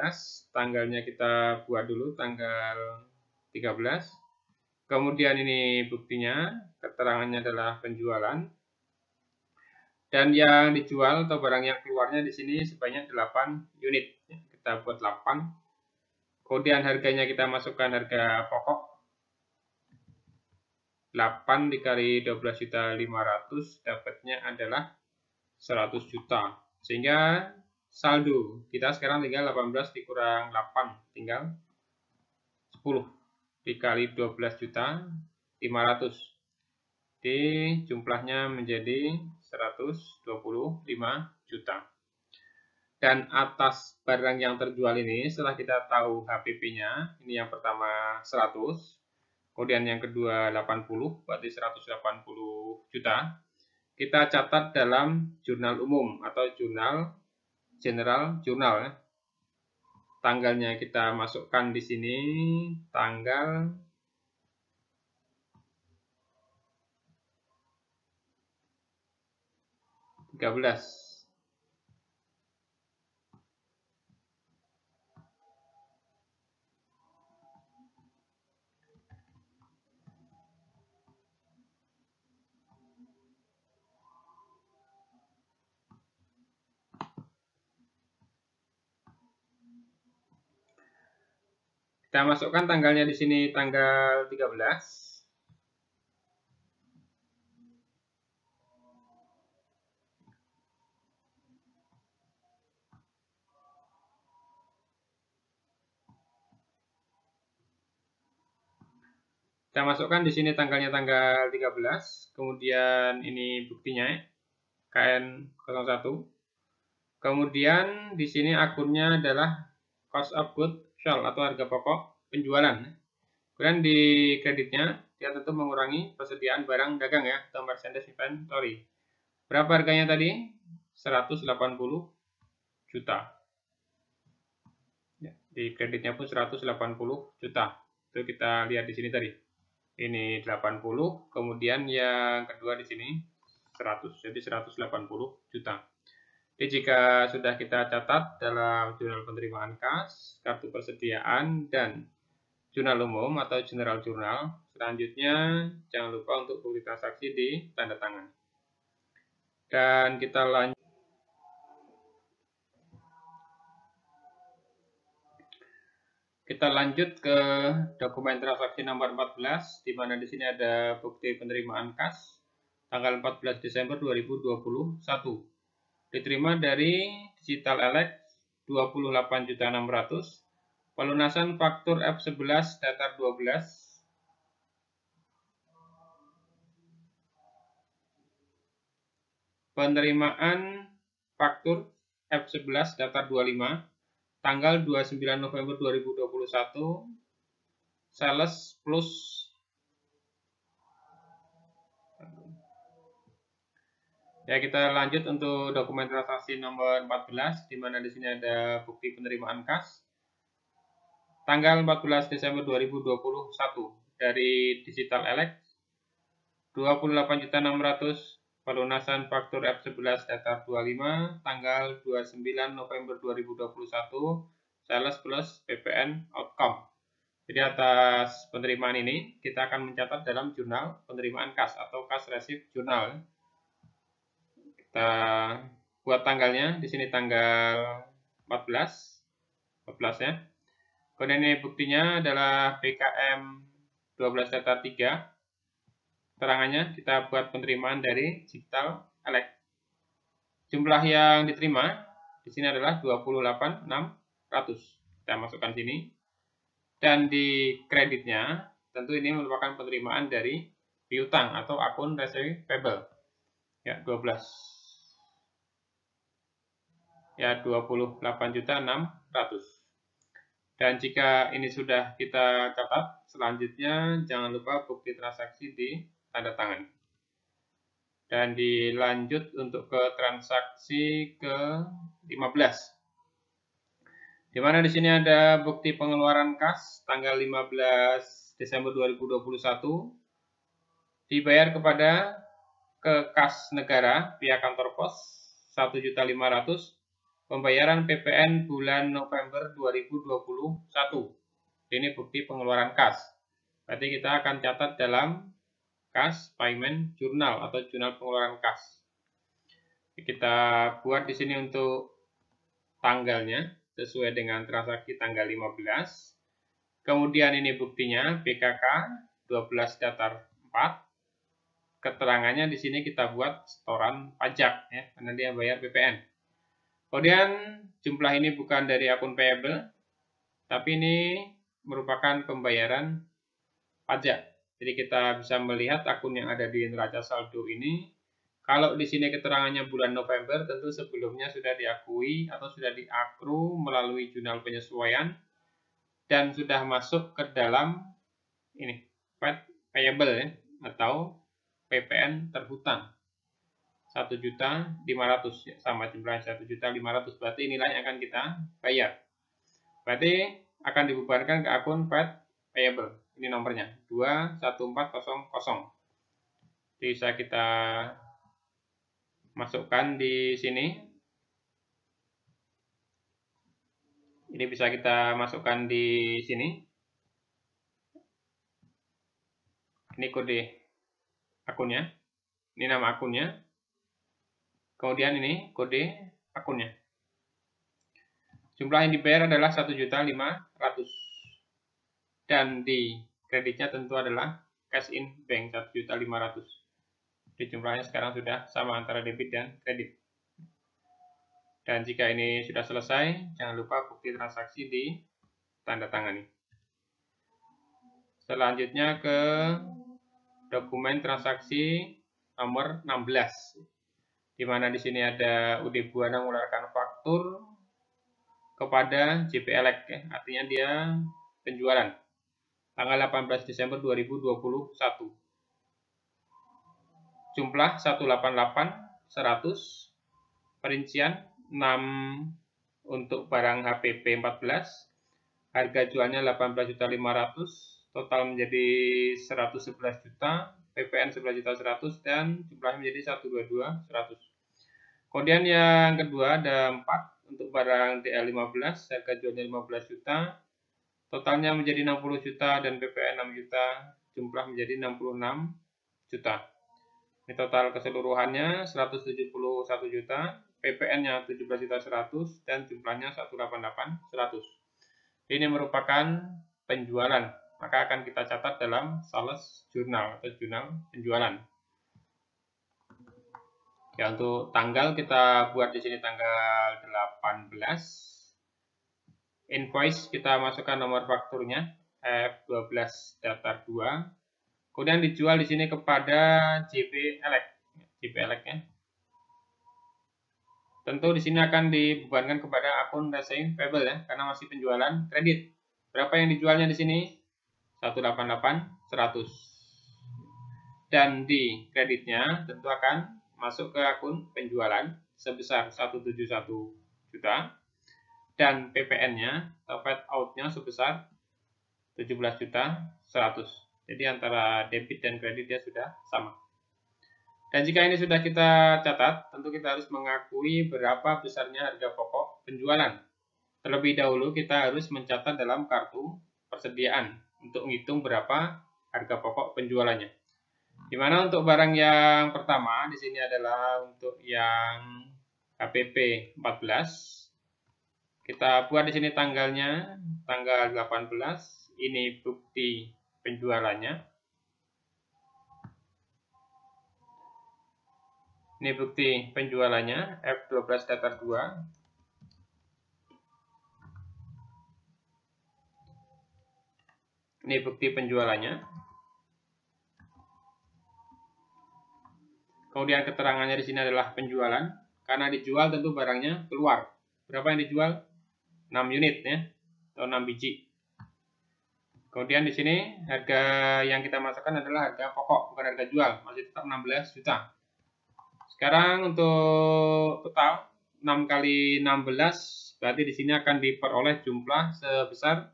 tanggalnya kita buat dulu tanggal 13. Kemudian ini buktinya, keterangannya adalah penjualan. Dan yang dijual atau barang yang keluarnya di sini sebanyak 8 unit. Kita buat 8. Kemudian harganya kita masukkan harga pokok 8 dikali 12.500, dapatnya adalah 100 juta. Sehingga saldo kita sekarang tinggal 18 dikurang 8, tinggal 10 dikali 12.500. Jadi jumlahnya menjadi 125 juta. Dan atas barang yang terjual ini, setelah kita tahu HPP-nya, ini yang pertama 100, kemudian yang kedua 80, berarti 180 juta. Kita catat dalam jurnal umum atau general jurnal. Tanggalnya kita masukkan di sini, tanggal 13. Kita masukkan tanggalnya di sini tanggal 13. Kita masukkan di sini tanggalnya tanggal 13. Kemudian ini buktinya KN01. Kemudian di sini akunnya adalah cost of goods sold atau harga pokok penjualan. Kemudian di kreditnya dia tentu mengurangi persediaan barang dagang ya, atau merchandise inventory. Berapa harganya tadi? 180 juta. Ya, di kreditnya pun 180 juta. Itu kita lihat di sini tadi. Ini 80, kemudian yang kedua di sini 100, jadi 180 juta. Jadi jika sudah kita catat dalam jurnal penerimaan kas, kartu persediaan, dan jurnal umum atau general jurnal, selanjutnya jangan lupa untuk bukti transaksi di tanda tangan. Dan kita lanjut. Kita lanjut ke dokumen transaksi nomor 14, di mana di sini ada bukti penerimaan kas tanggal 14 Desember 2021. Diterima dari Digital Elect 28.600.000, pelunasan faktur F11 datar 12, penerimaan faktur F11 datar 25, tanggal 29 November 2021, sales plus ya. Kita lanjut untuk dokumen transaksi nomor 14, di mana di sini ada bukti penerimaan kas tanggal 14 Desember 2021 dari Digital Elect 28.600.000, pelunasan faktur F11 datar 25, tanggal 29 November 2021, sales plus PPN outcome. Jadi atas penerimaan ini kita akan mencatat dalam jurnal penerimaan kas atau cash receipt journal. Kita buat tanggalnya di sini tanggal 14 ya. Kemudian ini buktinya adalah BKM 12 datar 3. Keterangannya kita buat penerimaan dari Digital Elect. Jumlah yang diterima di sini adalah 28.600. Kita masukkan sini. Dan di kreditnya tentu ini merupakan penerimaan dari piutang atau akun receivable. Ya, 12. Ya, 28.600.000. Dan jika ini sudah kita catat, selanjutnya jangan lupa bukti transaksi di tanda tangan. Dan dilanjut untuk ke transaksi ke-15. Di mana di sini ada bukti pengeluaran kas tanggal 15 Desember 2021 dibayar ke kas negara via kantor pos 1.500.000, pembayaran PPN bulan November 2021. Ini bukti pengeluaran kas. Berarti kita akan catat dalam kas payment journal atau jurnal pengeluaran kas. Kita buat di sini untuk tanggalnya sesuai dengan transaksi tanggal 15. Kemudian ini buktinya BKK 12 datar 4. Keterangannya di sini kita buat setoran pajak ya, karena dia bayar PPN. Kemudian jumlah ini bukan dari akun payable, tapi ini merupakan pembayaran pajak. Jadi kita bisa melihat akun yang ada di neraca saldo ini. Kalau di sini keterangannya bulan November, tentu sebelumnya sudah diakui atau sudah diakru melalui jurnal penyesuaian dan sudah masuk ke dalam ini VAT payable ya, atau PPN terhutang 1.500.000 ya, sama jumlahnya 1.500.000. Berarti inilah yang akan kita bayar. Berarti akan dibebankan ke akun VAT payable. Ini nomornya 21400. Bisa kita masukkan di sini. Ini bisa kita masukkan di sini. Ini kode akunnya. Ini nama akunnya. Kemudian ini kode akunnya. Jumlah yang dibayar adalah 1.500.000. Dan di kreditnya tentu adalah cash in bank 1.500.000. Di jumlahnya sekarang sudah sama antara debit dan kredit. Dan jika ini sudah selesai, jangan lupa bukti transaksi di tanda tangani. Selanjutnya ke dokumen transaksi nomor 16. Di mana di sini ada UD Buana mengeluarkan faktur kepada JP Elect ya, artinya dia penjualan tanggal 18 Desember 2021. Jumlah 188.100, perincian 6 untuk barang HPP 14, harga jualnya 18.500.000, total menjadi 111 juta, PPN 11.100.000 dan jumlahnya menjadi 122.100. Kemudian yang kedua ada 4 untuk barang DL15, harga jualnya 15 juta, totalnya menjadi 60 juta dan PPN 6 juta, jumlah menjadi 66 juta. Ini total keseluruhannya 171 juta, PPN-nya 17.100.000 dan jumlahnya 188.100. Ini merupakan penjualan, maka akan kita catat dalam sales journal atau jurnal penjualan. Ya, untuk tanggal kita buat di sini tanggal 18. Invoice kita masukkan nomor fakturnya F12 datar 2. Kemudian dijual di sini kepada JP Elect. JP Elect ya. Tentu di sini akan dibebankan kepada akun receipt payable ya, karena masih penjualan kredit. Berapa yang dijualnya di sini? 188.100. Dan di kreditnya tentu akan masuk ke akun penjualan sebesar 171 juta. Dan PPN-nya atau VAT out-nya sebesar 17.100.000. Jadi antara debit dan kredit dia sudah sama. Dan jika ini sudah kita catat, tentu kita harus mengakui berapa besarnya harga pokok penjualan. Terlebih dahulu kita harus mencatat dalam kartu persediaan untuk menghitung berapa harga pokok penjualannya. Dimana untuk barang yang pertama di sini adalah untuk yang HPP 14. Kita buat di sini tanggalnya, tanggal 18. Ini bukti penjualannya. Ini bukti penjualannya F12 datar 2. Ini bukti penjualannya. Kemudian keterangannya di sini adalah penjualan, karena dijual tentu barangnya keluar. Berapa yang dijual? 6 unit ya, atau 6 biji. Kemudian di sini harga yang kita masukkan adalah harga pokok, bukan harga jual, masih tetap 16 juta. Sekarang untuk total 6 kali 16 Berarti di sini akan diperoleh jumlah sebesar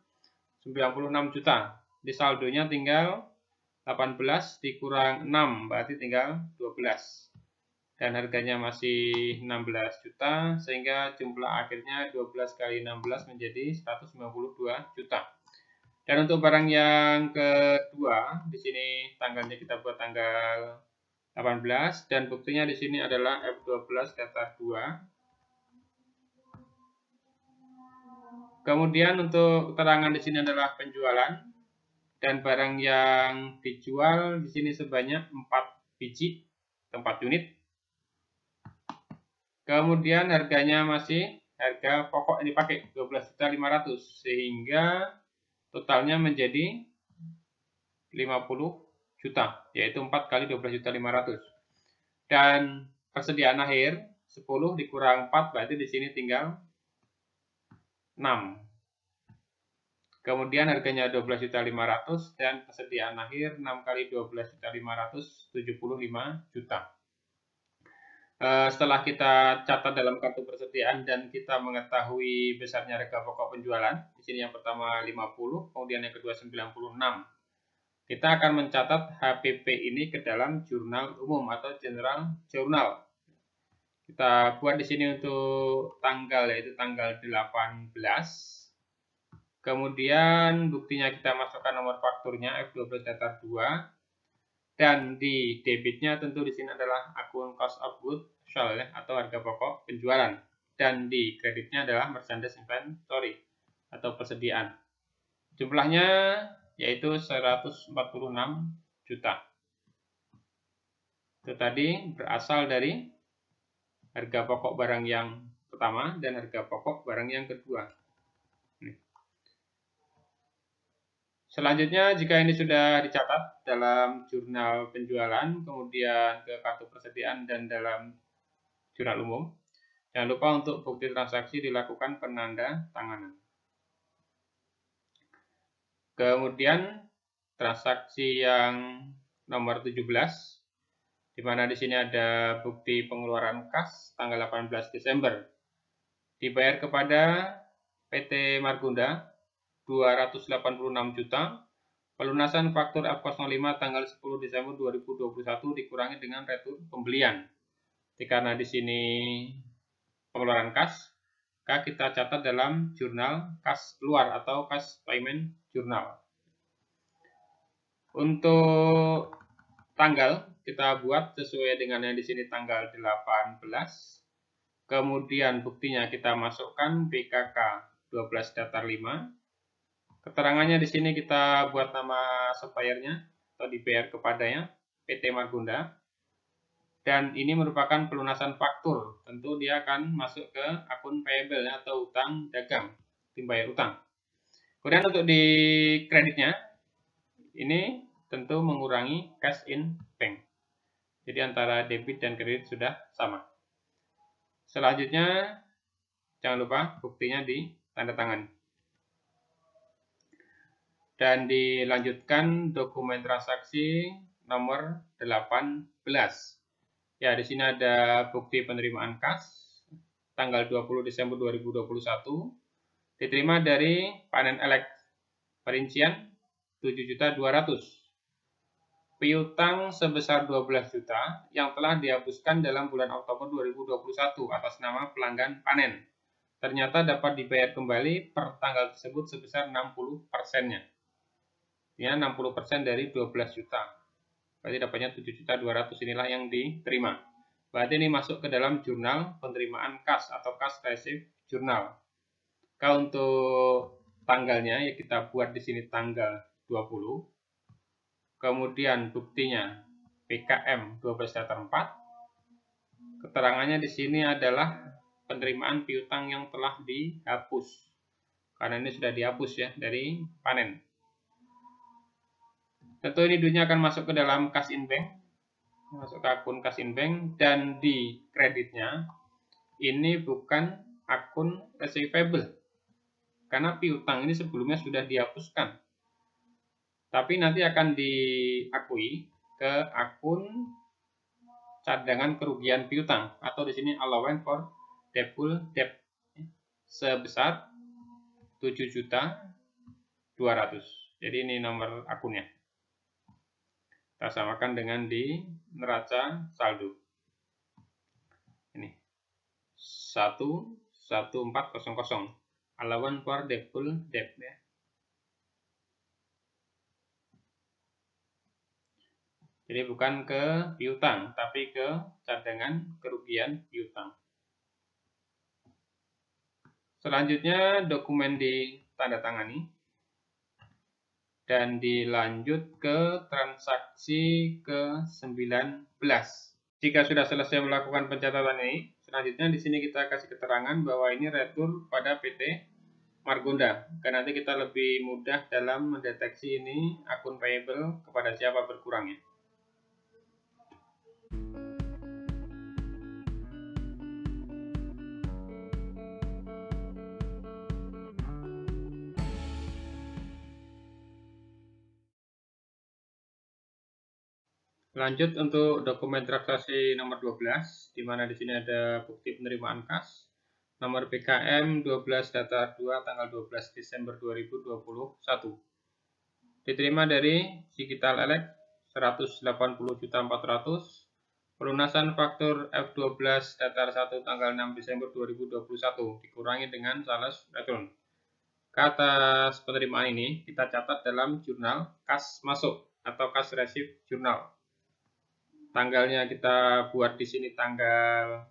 96 juta. Di saldonya tinggal 18 dikurang 6, berarti tinggal 12. Dan harganya masih 16 juta, sehingga jumlah akhirnya 12 kali 16 menjadi 192 juta. Dan untuk barang yang kedua, di sini tanggalnya kita buat tanggal 18, dan buktinya di sini adalah F12 datar 2. Kemudian untuk keterangan di sini adalah penjualan, dan barang yang dijual di sini sebanyak 4 biji, 4 unit. Kemudian harganya masih harga pokok yang dipakai 12.500.000, sehingga totalnya menjadi 50 juta, yaitu 4 kali 12.500.000. Dan persediaan akhir 10 dikurang 4, berarti di sini tinggal 6. Kemudian harganya 12.500.000 dan persediaan akhir 6 kali 12.500.000, 75 juta. Setelah kita catat dalam kartu persediaan dan kita mengetahui besarnya harga pokok penjualan, di sini yang pertama 50, kemudian yang kedua 96. Kita akan mencatat HPP ini ke dalam jurnal umum atau general journal. Kita buat di sini untuk tanggal, yaitu tanggal 18. Kemudian buktinya kita masukkan nomor fakturnya F12 datar 2. Dan di debitnya tentu di sini adalah akun cost of goods sold ya, atau harga pokok penjualan. Dan di kreditnya adalah merchandise inventory atau persediaan. Jumlahnya yaitu 146 juta. Itu tadi berasal dari harga pokok barang yang pertama dan harga pokok barang yang kedua. Selanjutnya, jika ini sudah dicatat dalam jurnal penjualan, kemudian ke kartu persediaan dan dalam jurnal umum, jangan lupa untuk bukti transaksi dilakukan penanda tanganan. Kemudian transaksi yang nomor 17, di mana di sini ada bukti pengeluaran kas tanggal 18 Desember. Dibayar kepada PT Margonda 286 juta. Pelunasan faktur F05 tanggal 10 Desember 2021 dikurangi dengan retur pembelian. Karena di sini pengeluaran kas, maka kita catat dalam jurnal kas keluar atau kas payment journal. Untuk tanggal kita buat sesuai dengan yang di sini tanggal 18. Kemudian buktinya kita masukkan BKK 12 datar 5. Keterangannya di sini kita buat nama suppliernya atau dibayar kepadanya PT Margonda. Dan ini merupakan pelunasan faktur. Tentu dia akan masuk ke akun payable atau utang dagang, tim bayar utang. Kemudian untuk di kreditnya, ini tentu mengurangi cash in bank. Jadi antara debit dan kredit sudah sama. Selanjutnya, jangan lupa buktinya di tanda tangan. Dan dilanjutkan dokumen transaksi nomor 18. Ya, di sini ada bukti penerimaan kas tanggal 20 Desember 2021 diterima dari Panen Elek perincian 7.200.000. Piutang sebesar 12 juta yang telah dihapuskan dalam bulan Oktober 2021 atas nama pelanggan panen. Ternyata dapat dibayar kembali per tanggal tersebut sebesar 60%-nya. Ya, 60% dari 12 juta. Berarti dapatnya 7.200.000 inilah yang diterima. Berarti ini masuk ke dalam jurnal penerimaan kas atau kas receipt journal. Kalau untuk tanggalnya ya kita buat di sini tanggal 20. Kemudian buktinya PKM 12 datar 4. Keterangannya di sini adalah penerimaan piutang yang telah dihapus. Karena ini sudah dihapus ya dari panen. Tentu ini duitnya akan masuk ke dalam cash in bank. Masuk ke akun cash in bank. Dan di kreditnya ini bukan akun receivable. Karena piutang ini sebelumnya sudah dihapuskan. Tapi nanti akan diakui ke akun cadangan kerugian piutang atau di sini allowance for doubtful debt. sebesar 7.200.000. Jadi ini nomor akunnya. Kita samakan dengan di neraca saldo. Ini 11400. Allowance for doubtful debt ya. Jadi bukan ke piutang, tapi ke cadangan kerugian piutang. Selanjutnya dokumen ditandatangani dan dilanjut ke transaksi ke-19. Jika sudah selesai melakukan pencatatan ini, selanjutnya di sini kita kasih keterangan bahwa ini retur pada PT Margonda. Karena nanti kita lebih mudah dalam mendeteksi ini akun payable kepada siapa berkurangnya. Lanjut untuk dokumen transaksi nomor 12, di mana di sini ada bukti penerimaan kas, nomor PKM 12 data 2 tanggal 12 Desember 2021. Diterima dari Digital Elect 180.400.000, pelunasan faktur F12 data 1 tanggal 6 Desember 2021 dikurangi dengan sales return. Ke atas penerimaan ini kita catat dalam jurnal kas masuk atau kas receipt jurnal. Tanggalnya kita buat di sini tanggal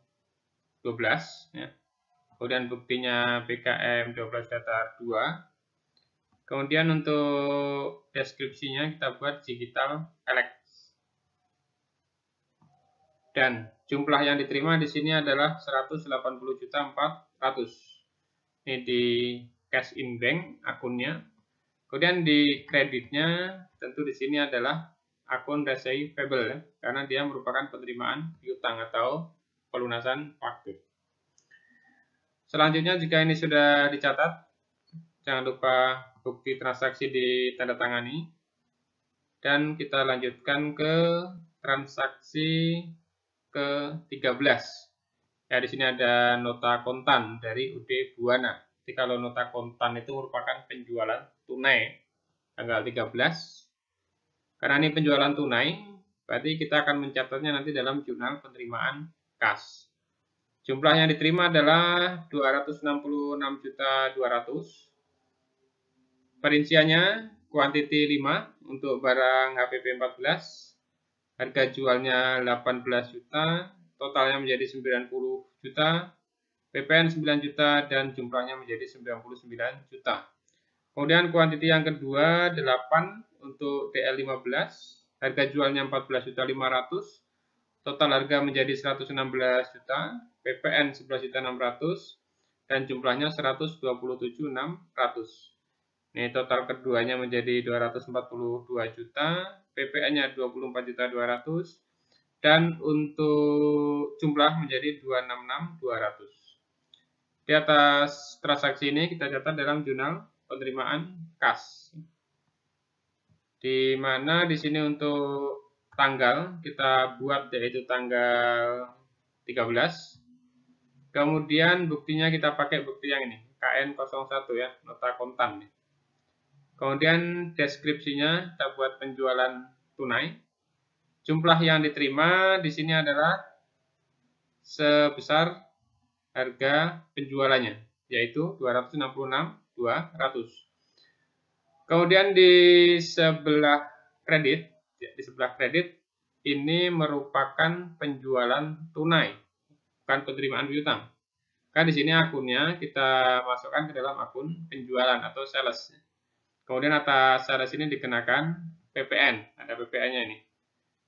12 ya. Kemudian buktinya PKM 12 data 2. Kemudian untuk deskripsinya kita buat Digital Elect. Dan jumlah yang diterima di sini adalah 180.400.000. Ini di cash in bank akunnya. Kemudian di kreditnya tentu di sini adalah akun receivable ya, karena dia merupakan penerimaan piutang atau pelunasan faktur. Selanjutnya jika ini sudah dicatat, jangan lupa bukti transaksi ditandatangani dan kita lanjutkan ke transaksi ke-13. Ya, di sini ada nota kontan dari UD Buana. Jadi kalau nota kontan itu merupakan penjualan tunai tanggal 13. Karena ini penjualan tunai, berarti kita akan mencatatnya nanti dalam jurnal penerimaan kas. Jumlah yang diterima adalah 266.200.000. Perinciannya kuantiti 5 untuk barang HPP 14. Harga jualnya 18 juta, totalnya menjadi 90 juta, PPN 9 juta dan jumlahnya menjadi 99 juta. Kemudian kuantiti yang kedua 8 untuk DL15, harga jualnya 14.500.000, total harga menjadi 116 juta, PPN 11.600.000 dan jumlahnya 127.600. Ini total keduanya menjadi 242 juta, PPN-nya 24.200.000 dan untuk jumlah menjadi 266.200. Di atas transaksi ini kita catat dalam jurnal penerimaan kas. Di mana di sini untuk tanggal kita buat yaitu tanggal 13. Kemudian buktinya kita pakai bukti yang ini, KN01 ya, nota kontan. Kemudian deskripsinya kita buat penjualan tunai. Jumlah yang diterima di sini adalah sebesar harga penjualannya, yaitu 266.200. Kemudian di sebelah kredit, ini merupakan penjualan tunai, bukan penerimaan piutang. Kan di sini akunnya kita masukkan ke dalam akun penjualan atau sales. Kemudian atas sales ini dikenakan PPN, ada PPN-nya ini.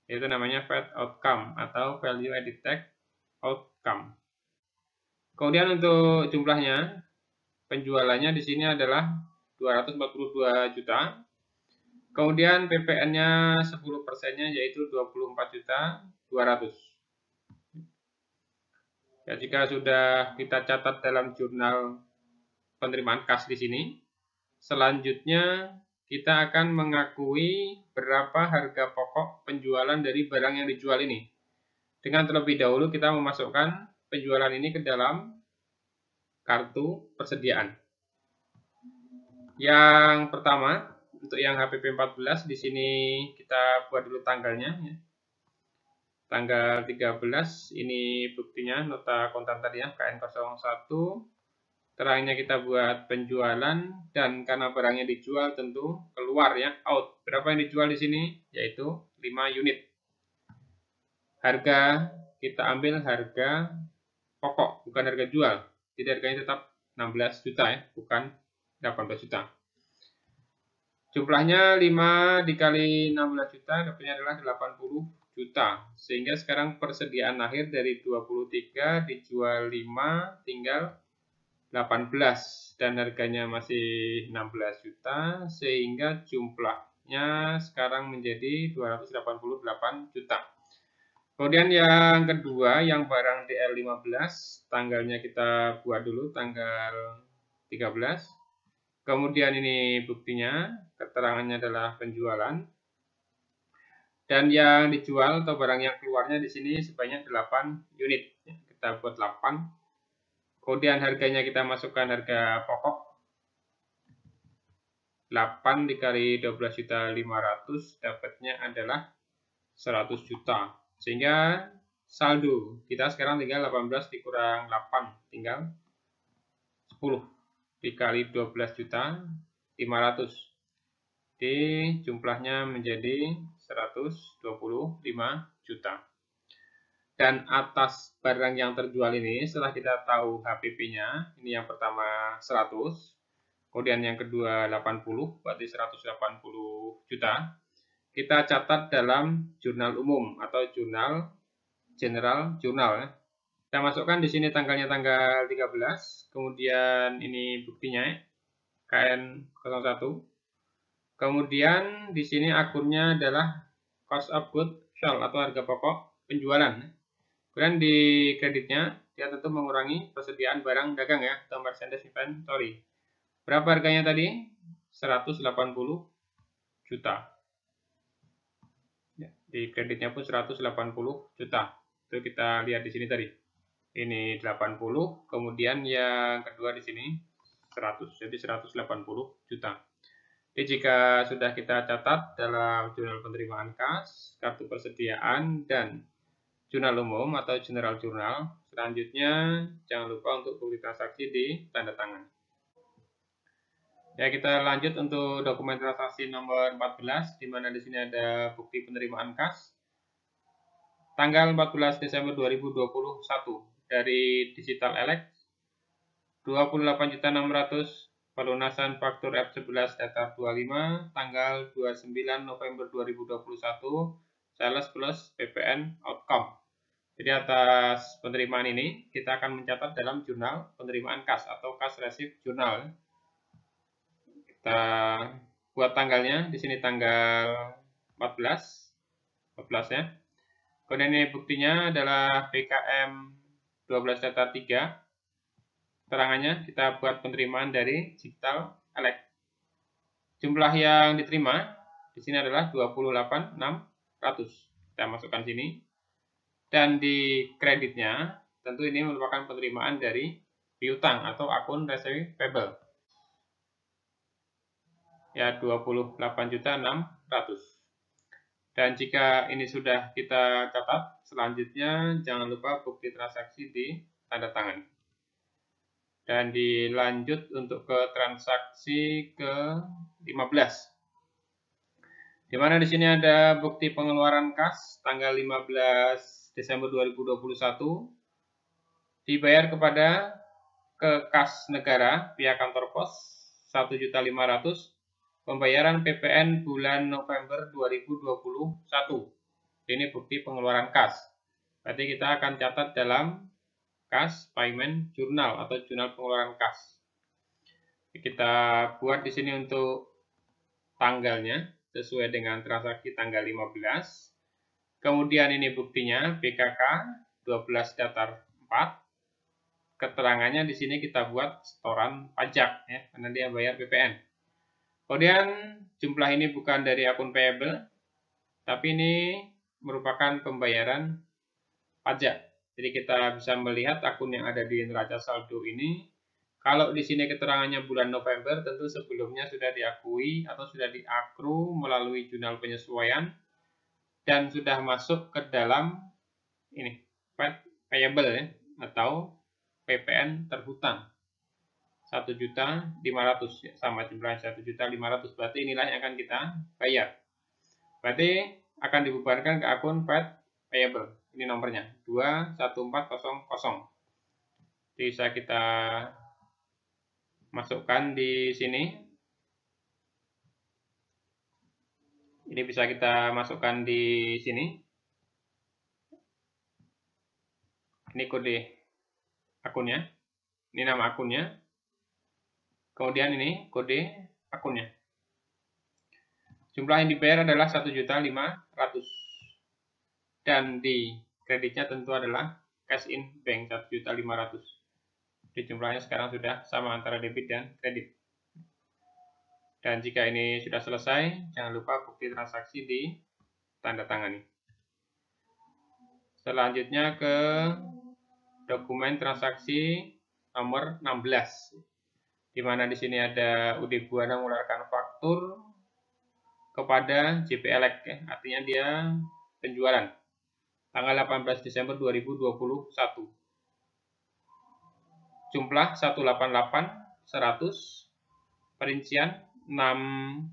Itu namanya Paid Outcome atau Value Added Tax Outcome. Kemudian untuk jumlahnya, penjualannya di sini adalah 242 juta. Kemudian PPN-nya 10%-nya yaitu 24.200.000. Ya, jika sudah kita catat dalam jurnal penerimaan kas di sini, selanjutnya kita akan mengakui berapa harga pokok penjualan dari barang yang dijual ini. Dengan terlebih dahulu kita memasukkan penjualan ini ke dalam kartu persediaan. Yang pertama, untuk yang HPP 14 di sini kita buat dulu tanggalnya ya. Tanggal 13 ini buktinya nota kontan tadi ya, KN01. Terangnya kita buat penjualan, dan karena barangnya dijual tentu keluar ya, out. Berapa yang dijual di sini? Yaitu 5 unit. Harga kita ambil harga pokok, bukan harga jual. Jadi harganya tetap 16 juta ya, bukan 18 juta. Jumlahnya 5 dikali 16 juta, dapatnya adalah 80 juta. Sehingga sekarang persediaan akhir dari 23 dijual 5 tinggal 18 dan harganya masih 16 juta, sehingga jumlahnya sekarang menjadi 288 juta. Kemudian yang kedua, yang barang DL15, tanggalnya kita buat dulu tanggal 13. Kemudian ini buktinya, keterangannya adalah penjualan. Dan yang dijual atau barang yang keluarnya di sini sebanyak 8 unit. Kita buat 8. Kemudian harganya kita masukkan harga pokok 8 dikali 12.500, dapatnya adalah 100 juta. Sehingga saldo kita sekarang tinggal 18 dikurang 8, tinggal 10 dikali 12.500. Jadi jumlahnya menjadi 125 juta. Dan atas barang yang terjual ini, setelah kita tahu HPP-nya, ini yang pertama 100, kemudian yang kedua 80, berarti 180 juta. Kita catat dalam jurnal umum atau jurnal general jurnal. Kita masukkan di sini tanggalnya tanggal 13, kemudian ini buktinya KN01. Kemudian di sini akunnya adalah cost of goods sold atau harga pokok penjualan. Kemudian di kreditnya, dia tentu mengurangi persediaan barang dagang ya, atau merchandise inventory. Berapa harganya tadi? 180 juta. Ya, di kreditnya pun 180 juta. Itu kita lihat di sini tadi. Ini 80, kemudian yang kedua di sini 100, jadi 180 juta. Jadi jika sudah kita catat dalam jurnal penerimaan kas, kartu persediaan, dan jurnal umum atau general jurnal. Selanjutnya, jangan lupa untuk bukti transaksi di tanda tangan. Ya, kita lanjut untuk dokumen transaksi nomor 14, di mana di sini ada bukti penerimaan kas. Tanggal 14 Desember 2021 dari Digital Elect, 28.600 pelunasan faktur F11 datar 25, tanggal 29 November 2021, sales plus PPN outcome. Jadi atas penerimaan ini kita akan mencatat dalam jurnal penerimaan kas atau kas receipt journal. Kita buat tanggalnya di sini tanggal 14 ya. Kemudian ini buktinya adalah PKM 12 data 3. Keterangannya kita buat penerimaan dari Digital Elect. Jumlah yang diterima di sini adalah 28.600. Kita masukkan sini. Dan di kreditnya, tentu ini merupakan penerimaan dari piutang atau akun receivable. Ya, 28.600. Dan jika ini sudah kita catat, selanjutnya jangan lupa bukti transaksi di tanda tangan. Dan dilanjut untuk ke transaksi ke-15. Di mana di sini ada bukti pengeluaran kas tanggal 15 Desember 2021 dibayar kepada ke kas negara via kantor pos 1.500.000, pembayaran PPN bulan November 2021. Ini bukti pengeluaran kas. Berarti kita akan catat dalam kas payment journal atau jurnal pengeluaran kas. Kita buat di sini untuk tanggalnya sesuai dengan transaksi tanggal 15. Kemudian ini buktinya BKK 12 datar 4. Keterangannya di sini kita buat setoran pajak ya, karena dia bayar PPN. Kemudian jumlah ini bukan dari akun payable, tapi ini merupakan pembayaran pajak. Jadi kita bisa melihat akun yang ada di neraca saldo ini Kalau di sini keterangannya bulan November, tentu sebelumnya sudah diakui atau sudah diakru melalui jurnal penyesuaian dan sudah masuk ke dalam ini VAT payable ya, atau PPN terhutang 1.500.000 ya, sama jumlahnya 1.500.000, berarti inilah yang akan kita bayar. Berarti akan dibubarkan ke akun VAT payable. Ini nomornya 21400. Bisa kita masukkan di sini. Ini bisa kita masukkan di sini. Ini kode akunnya. Ini nama akunnya. Kemudian ini kode akunnya. Jumlah yang dibayar adalah 1.500.000. Dan di kreditnya tentu adalah cash in bank 1.500.000. Di jumlahnya sekarang sudah sama antara debit dan kredit. Dan jika ini sudah selesai, jangan lupa bukti transaksi di tanda tangani. Selanjutnya ke dokumen transaksi nomor 16, di mana di sini ada UD Buana mengeluarkan faktur kepada JP Elect, ya. Artinya dia penjualan tanggal 18 Desember 2021. Jumlah 188.100, perincian 6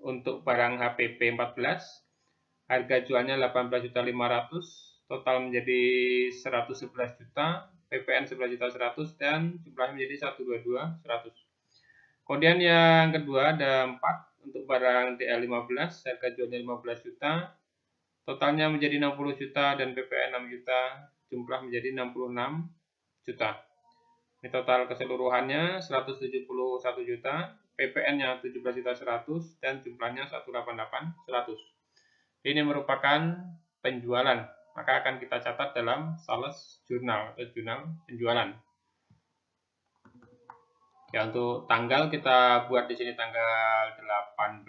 untuk barang HPP 14, harga jualnya 18.500.000, total menjadi 111 juta, PPN 11.100.000 dan jumlahnya menjadi 122.100. Kemudian yang kedua ada 4 untuk barang DL15, harga jualnya 15 juta, totalnya menjadi 60 juta dan PPN 6 juta, jumlah menjadi 66 juta. Ini total keseluruhannya 171 juta, PPN-nya 17.100.000 dan jumlahnya 188.100. Ini merupakan penjualan, maka akan kita catat dalam sales journal atau jurnal penjualan. Ya, untuk tanggal kita buat di sini tanggal 18.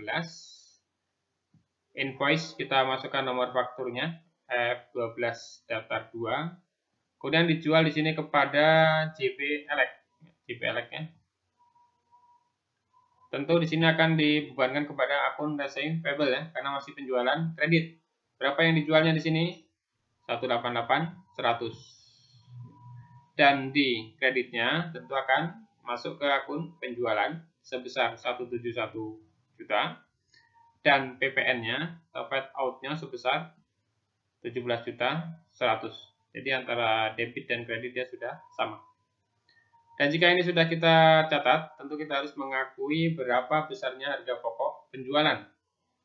Invoice kita masukkan nomor fakturnya F12 daftar 2. Kemudian dijual di sini kepada JP Elect. JP Elect ya. Tentu di sini akan dibebankan kepada akun receivable ya, karena masih penjualan kredit. Berapa yang dijualnya di sini? 188.100. Dan di kreditnya tentu akan masuk ke akun penjualan sebesar 171 juta dan PPN-nya atau paid out-nya sebesar 17.100.000. Jadi antara debit dan kredit dia sudah sama. Dan jika ini sudah kita catat, tentu kita harus mengakui berapa besarnya harga pokok penjualan.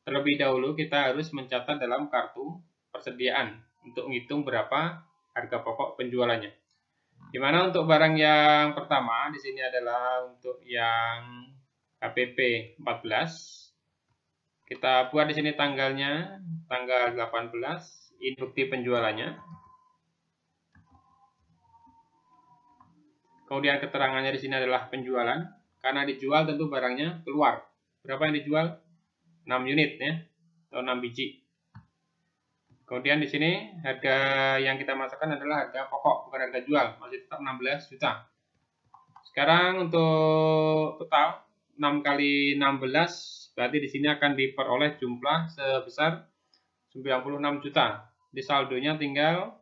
Terlebih dahulu kita harus mencatat dalam kartu persediaan untuk menghitung berapa harga pokok penjualannya. Dimana untuk barang yang pertama di sini adalah untuk yang HPP 14. Kita buat di sini tanggalnya, tanggal 18, ini bukti penjualannya. Kemudian keterangannya di sini adalah penjualan, karena dijual tentu barangnya keluar. Berapa yang dijual? 6 unit ya, atau 6 biji. Kemudian di sini harga yang kita masukkan adalah harga pokok, bukan harga jual, masih tetap 16 juta. Sekarang untuk total 6 kali 16, berarti di sini akan diperoleh jumlah sebesar 96 juta. Di saldonya tinggal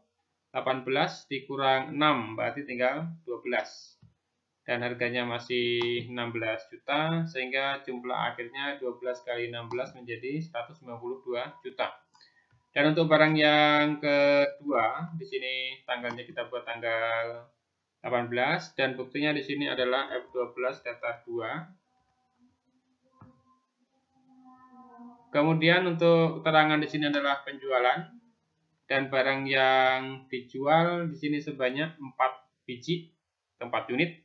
18 dikurang 6, berarti tinggal 12. Dan harganya masih 16 juta, sehingga jumlah akhirnya 12 kali 16 menjadi 192 juta. Dan untuk barang yang kedua, di sini tanggalnya kita buat tanggal 18, dan buktinya di sini adalah F12 daftar 2. Kemudian untuk keterangan di sini adalah penjualan. Dan barang yang dijual di sini sebanyak 4 biji, 4 unit.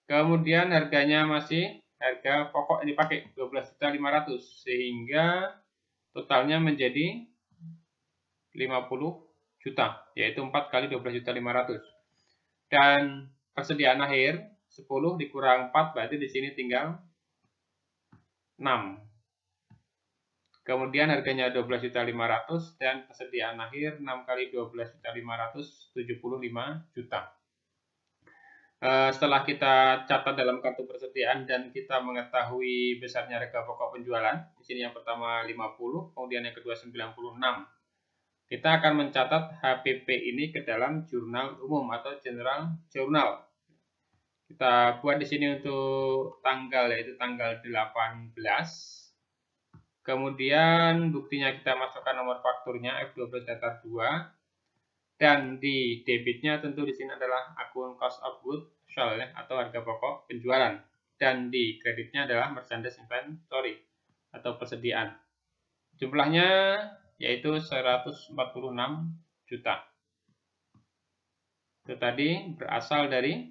Kemudian harganya masih harga pokok yang dipakai 12.500.000, sehingga totalnya menjadi 50 juta, yaitu 4 kali 12.500.000. Dan persediaan akhir 10 dikurang 4, berarti di sini tinggal 6. Kemudian harganya 12.500.000 dan persediaan akhir 6 kali 12.500.000, 75 juta. Setelah kita catat dalam kartu persediaan dan kita mengetahui besarnya harga pokok penjualan, di sini yang pertama 50, kemudian yang kedua 96. Kita akan mencatat HPP ini ke dalam jurnal umum atau general journal. Kita buat di sini untuk tanggal, yaitu tanggal 18. Kemudian buktinya kita masukkan nomor fakturnya F12 datar 2. Dan di debitnya tentu di sini adalah akun cost of goods sold ya, atau harga pokok penjualan. Dan di kreditnya adalah merchandise inventory atau persediaan. Jumlahnya yaitu 146 juta. Itu tadi berasal dari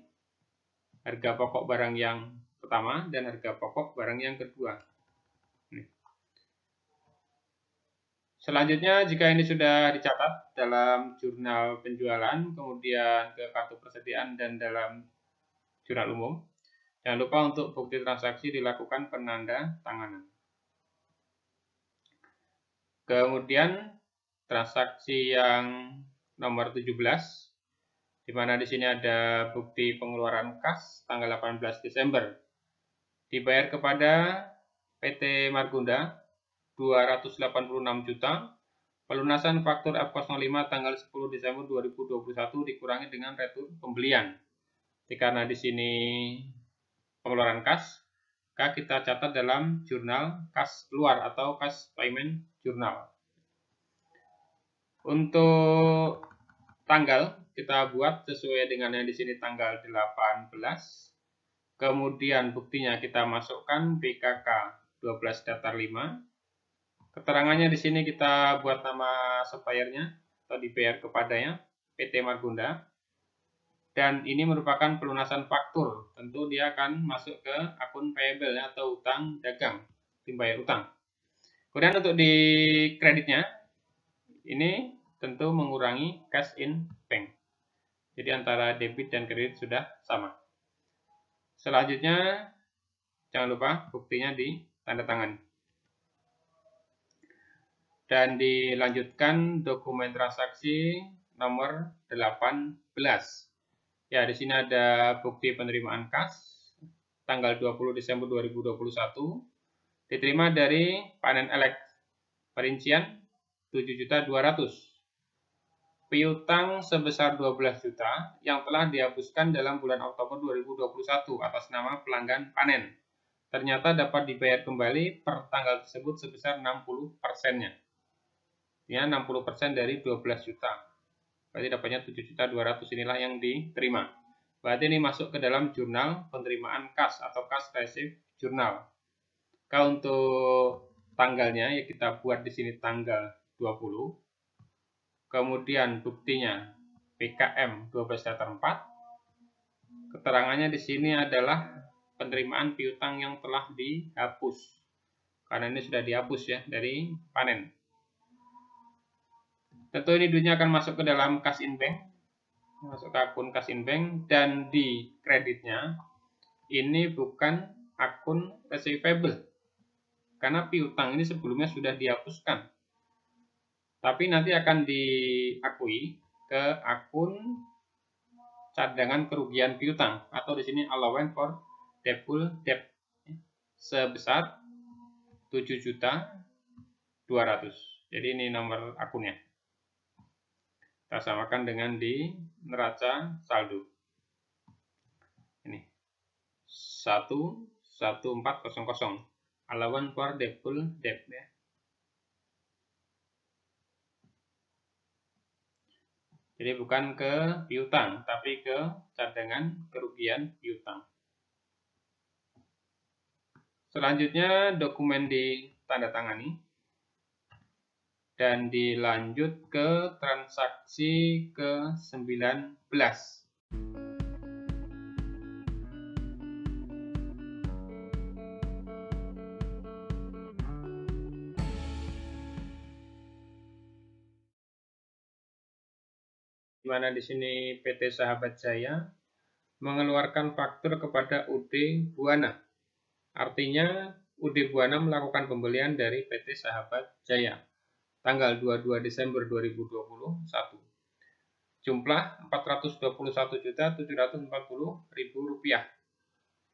harga pokok barang yang pertama dan harga pokok barang yang kedua. Selanjutnya, jika ini sudah dicatat dalam jurnal penjualan, kemudian ke kartu persediaan dan dalam jurnal umum, jangan lupa untuk bukti transaksi dilakukan penanda tanganan. Kemudian transaksi yang nomor 17, di mana di sini ada bukti pengeluaran kas tanggal 18 Desember. Dibayar kepada PT Margonda 286 juta. Pelunasan faktur F05 tanggal 10 Desember 2021 dikurangi dengan retur pembelian. Karena di sini pengeluaran kas, maka kita catat dalam jurnal kas keluar atau kas payment journal. Untuk tanggal kita buat sesuai dengan yang di sini tanggal 18. Kemudian buktinya kita masukkan BKK 12 datar 5. Keterangannya di sini kita buat nama suppliernya atau dibayar kepadanya PT Margonda. Dan ini merupakan pelunasan faktur. Tentu dia akan masuk ke akun payable atau utang dagang, dibayar utang. Kemudian untuk di kreditnya, ini tentu mengurangi cash in bank. Jadi antara debit dan kredit sudah sama. Selanjutnya, jangan lupa buktinya ditandatangani. Dan dilanjutkan dokumen transaksi nomor 18. Ya, di sini ada bukti penerimaan kas tanggal 20 Desember 2021 diterima dari Panen Elek perincian 7.200.000. Piutang sebesar 12 juta yang telah dihapuskan dalam bulan Oktober 2021 atas nama pelanggan panen. Ternyata dapat dibayar kembali per tanggal tersebut sebesar 60%-nya. Ya, 60% dari 12 juta. Berarti dapatnya 7.200.000 inilah yang diterima. Berarti ini masuk ke dalam jurnal penerimaan kas atau kas receipt journal. Kalau untuk tanggalnya ya kita buat di sini tanggal 20. Kemudian buktinya PKM 12 datar 4. Keterangannya di sini adalah penerimaan piutang yang telah dihapus. Karena ini sudah dihapus ya dari panen. Tentu ini duitnya akan masuk ke dalam cash in bank, masuk ke akun cash in bank, dan di kreditnya ini bukan akun receivable karena piutang ini sebelumnya sudah dihapuskan, tapi nanti akan diakui ke akun cadangan kerugian piutang atau di sini allowance for doubtful debt sebesar 7.200.000. Jadi ini nomor akunnya. Kita samakan dengan di neraca saldo. Ini 11400 allowance for doubtful debt ya. Jadi bukan ke piutang tapi ke cadangan kerugian piutang. Selanjutnya dokumen ditandatangani. Dan dilanjut ke transaksi ke-19. Di mana di sini PT Sahabat Jaya mengeluarkan faktur kepada UD Buana. Artinya UD Buana melakukan pembelian dari PT Sahabat Jaya. Tanggal 22 Desember 2021. Jumlah Rp421.740.000.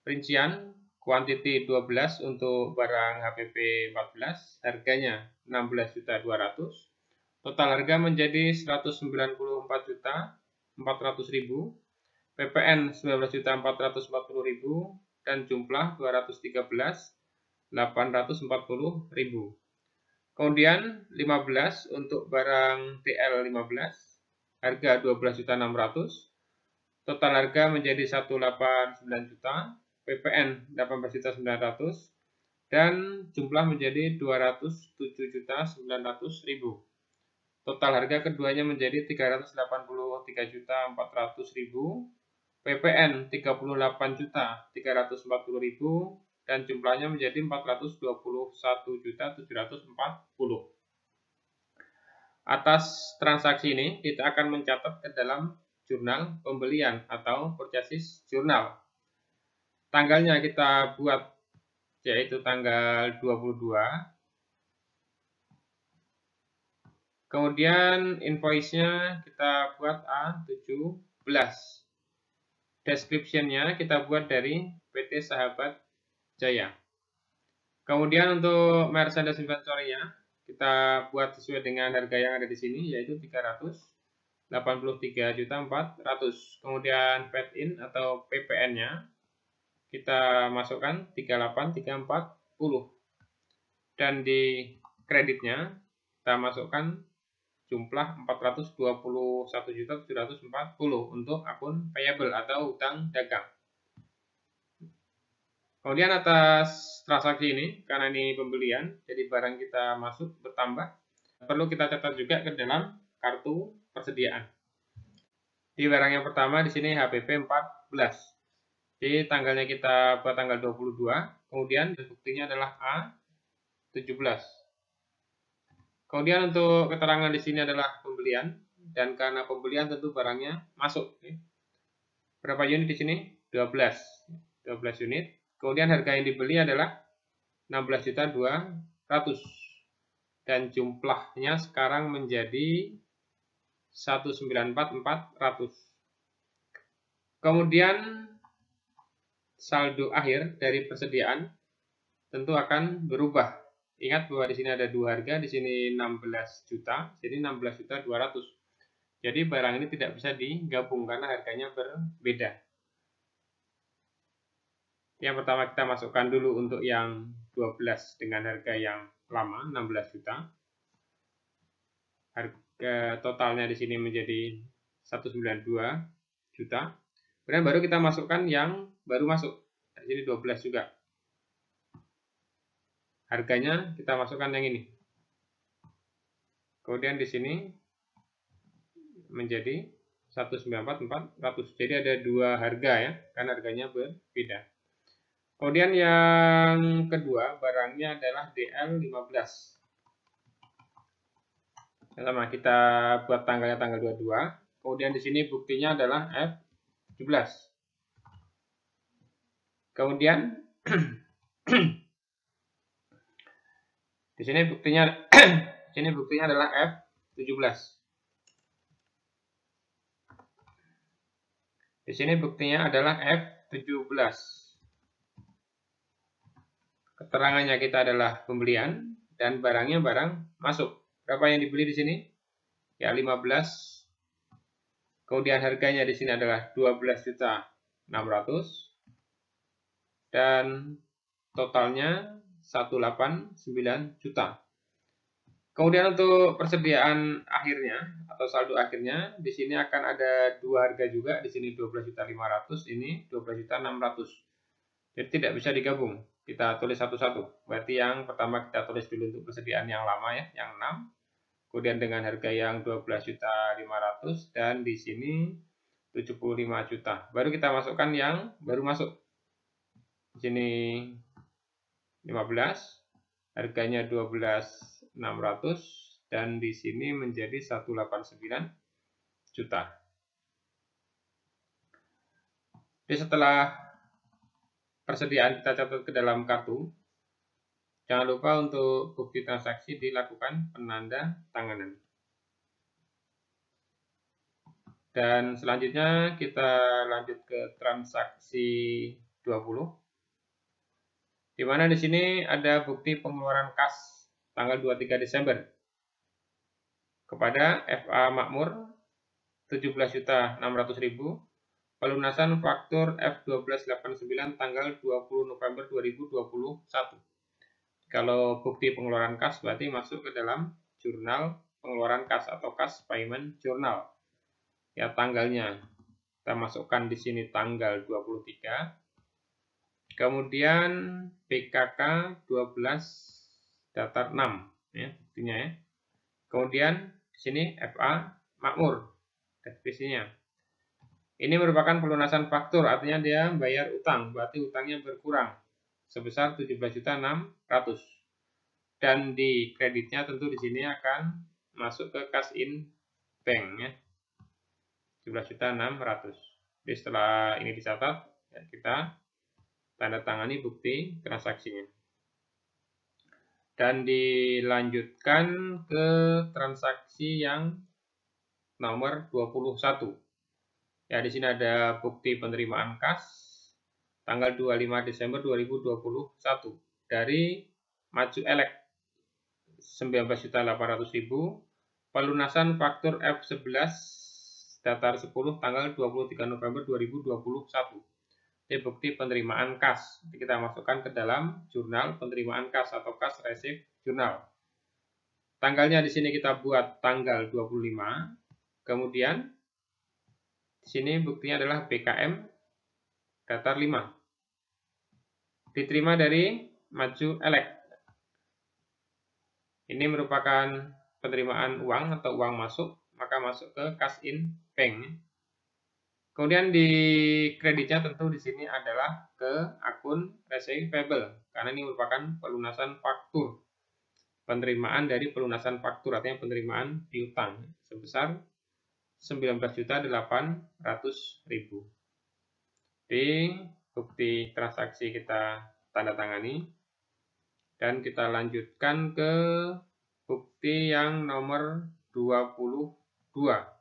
Rincian kuantiti 12 untuk barang HPP 14, harganya 16.200.000. Total harga menjadi 194.400.000. PPN 19.440.000 dan jumlah 213.840.000. Kemudian 15 untuk barang TL 15, harga 12.600.000. Total harga menjadi 189 juta, PPN 18.900.000 dan jumlah menjadi 207.900.000. Total harga keduanya menjadi 383.400.000, PPN 38.340.000 dan jumlahnya menjadi 421.740.000. Atas transaksi ini kita akan mencatat ke dalam jurnal pembelian atau purchase journal. Tanggalnya kita buat yaitu tanggal 22. Kemudian invoice-nya kita buat A17. Description-nya kita buat dari PT Sahabat Jaya. Kemudian untuk merchandise inventory-nya kita buat sesuai dengan harga yang ada di sini, yaitu 383.400.000. Kemudian paid-in atau PPN-nya kita masukkan 38.340. Dan di kreditnya kita masukkan jumlah 421.740.000 untuk akun payable atau hutang dagang. Kemudian atas transaksi ini, karena ini pembelian, jadi barang kita masuk bertambah, perlu kita catat juga ke dalam kartu persediaan. Di barang yang pertama di sini HPP 14. Jadi tanggalnya kita buat tanggal 22, kemudian buktinya adalah A17. Kemudian untuk keterangan di sini adalah pembelian, dan karena pembelian tentu barangnya masuk. Berapa unit di sini? 12 unit. Kemudian harga yang dibeli adalah 16.200.000 dan jumlahnya sekarang menjadi 194.400. Kemudian saldo akhir dari persediaan tentu akan berubah. Ingat bahwa di sini ada dua harga, di sini 16 juta, jadi 16.200.000. Jadi barang ini tidak bisa digabung karena harganya berbeda. Yang pertama kita masukkan dulu untuk yang 12 dengan harga yang lama 16 juta. Harga totalnya di sini menjadi 192 juta. Kemudian baru kita masukkan yang baru masuk. Di sini 12 juga. Harganya kita masukkan yang ini. Kemudian di sini menjadi 194.400. Jadi ada dua harga ya, karena harganya berbeda. Kemudian yang kedua barangnya adalah DL15. Sama kita buat tanggalnya tanggal 22. Kemudian di sini buktinya adalah F17. Kemudian di sini buktinya adalah F17. Di sini buktinya adalah F17. Keterangannya kita adalah pembelian dan barangnya barang masuk. Berapa yang dibeli di sini? Ya 15. Kemudian harganya di sini adalah 12.600.000 dan totalnya 189 juta. Kemudian untuk persediaan akhirnya atau saldo akhirnya di sini akan ada dua harga juga, di sini 12.500.000, ini 12.600.000. Jadi tidak bisa digabung. Kita tulis satu-satu. Berarti yang pertama kita tulis dulu untuk persediaan yang lama ya, yang 6. Kemudian dengan harga yang 12.500.000 dan di sini 75 juta. Baru kita masukkan yang baru masuk. Di sini 15, harganya 12.600 dan di sini menjadi 189 juta. Jadi setelah persediaan kita catat ke dalam kartu, jangan lupa untuk bukti transaksi dilakukan penanda tanganan. Dan selanjutnya kita lanjut ke transaksi 20. Di mana di sini ada bukti pengeluaran kas tanggal 23 Desember kepada FA Makmur 17.600.000, pelunasan faktur F1289 tanggal 20 November 2021. Kalau bukti pengeluaran kas berarti masuk ke dalam jurnal pengeluaran kas atau kas payment journal. Ya, tanggalnya kita masukkan di sini tanggal 23. Kemudian PKK 12 datar 6 ya, buktinya ya. Kemudian di sini FA Makmur deskripsinya. Ini merupakan pelunasan faktur, artinya dia bayar utang, berarti utangnya berkurang sebesar 17.600.000. Dan di kreditnya tentu di sini akan masuk ke cash in bank ya. 17.600.000. Jadi setelah ini dicatat, ya, kita tanda tangani bukti transaksinya. Dan dilanjutkan ke transaksi yang nomor 21. Ya, di sini ada bukti penerimaan kas tanggal 25 Desember 2021 dari Maju Elek 19.800.000, pelunasan faktur F11 datar 10 tanggal 23 November 2021. Ini bukti penerimaan kas. Jadi kita masukkan ke dalam jurnal penerimaan kas atau kas receipt journal. Tanggalnya di sini kita buat tanggal 25. Kemudian di sini buktinya adalah BKM datar 5. Diterima dari Maju Elek. Ini merupakan penerimaan uang atau uang masuk, maka masuk ke cash in bank. Kemudian di kreditnya tentu di sini adalah ke akun receivable, karena ini merupakan pelunasan faktur. Penerimaan dari pelunasan faktur, artinya penerimaan piutang sebesar 19.800.000. Di bukti transaksi kita tanda tangani dan kita lanjutkan ke bukti yang nomor 22.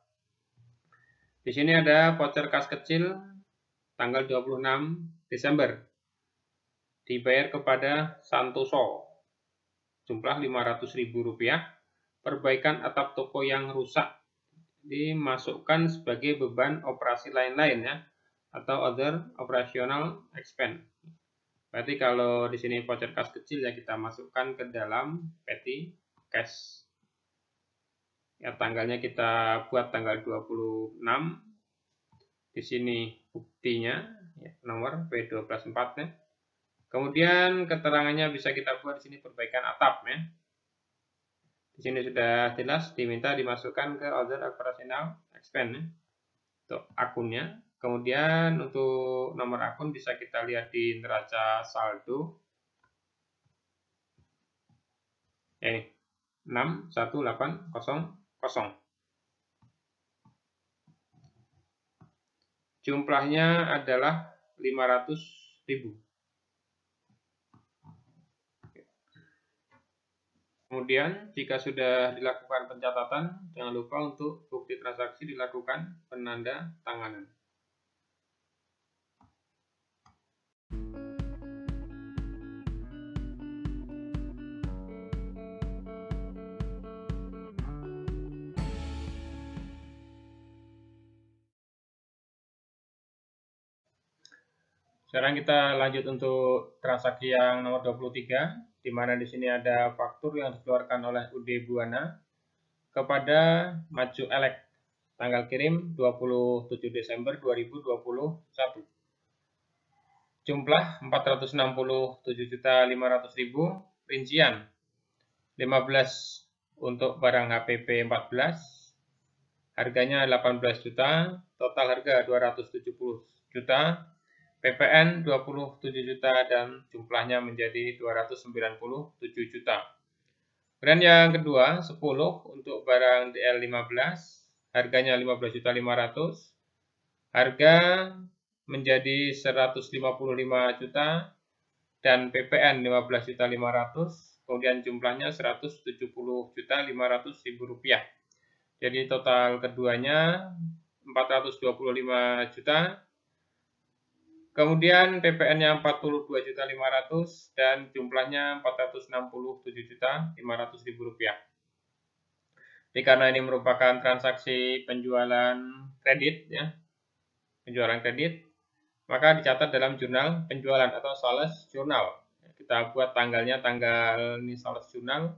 Di sini ada voucher kas kecil tanggal 26 Desember dibayar kepada Santoso jumlah Rp500.000, perbaikan atap toko yang rusak dimasukkan sebagai beban operasi lain-lain ya, atau other operational expense. Berarti kalau di sini voucher kas kecil ya kita masukkan ke dalam petty cash. Ya, tanggalnya kita buat tanggal 26. Di sini buktinya ya, nomor B124 ya. Kemudian keterangannya bisa kita buat di sini perbaikan atap ya. Di sini sudah jelas diminta dimasukkan ke other operational expense ya, untuk akunnya. Kemudian untuk nomor akun bisa kita lihat di neraca saldo. Ya, ini 61800. Jumlahnya adalah 500.000. Kemudian jika sudah dilakukan pencatatan, jangan lupa untuk bukti transaksi dilakukan penanda tanganan. Sekarang kita lanjut untuk transaksi yang nomor 23, di mana di sini ada faktur yang dikeluarkan oleh UD Buana kepada Maju Elek, tanggal kirim 27 Desember 2021. Jumlah 467.500.000, rincian 15 untuk barang HPP 14, harganya 18 juta, total harga 270 juta, PPN 27 juta dan jumlahnya menjadi 297 juta. Kemudian yang kedua, 10 untuk barang DL15, harganya 15.500.000, harga menjadi 155 juta dan PPN 15.500.000, kemudian jumlahnya 170.500.000 rupiah. Jadi total keduanya 425 juta. Kemudian PPN-nya 42.500.000 dan jumlahnya 467.500.000 rupiah. Jadi karena ini merupakan transaksi penjualan kredit, ya, penjualan kredit, maka dicatat dalam jurnal penjualan atau sales journal. Kita buat tanggalnya, tanggal ini sales journal,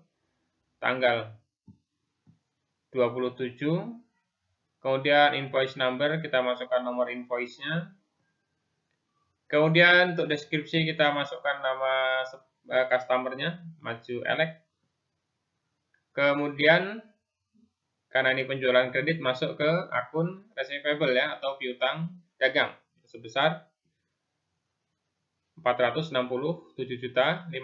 tanggal 27. Kemudian invoice number, kita masukkan nomor invoice-nya. Kemudian untuk deskripsi kita masukkan nama customer-nya, Maju Elek. Kemudian karena ini penjualan kredit, masuk ke akun receivable, ya, atau piutang dagang sebesar 467.500.000.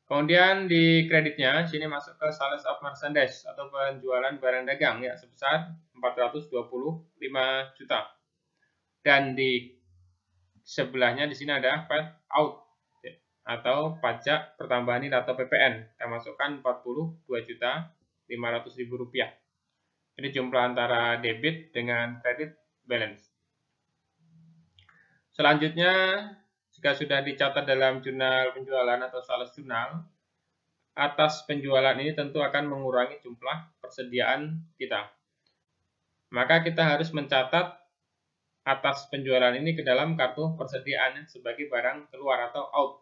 Kemudian di kreditnya sini masuk ke sales of merchandise atau penjualan barang dagang, ya, sebesar 425 juta. Dan di sebelahnya di sini ada paid out atau pajak pertambahan nilai atau PPN. Kita masukkan 42.500.000 rupiah. Ini jumlah antara debit dengan kredit balance. Selanjutnya, jika sudah dicatat dalam jurnal penjualan atau sales journal, atas penjualan ini tentu akan mengurangi jumlah persediaan kita. Maka kita harus mencatat atas penjualan ini ke dalam kartu persediaan sebagai barang keluar atau out.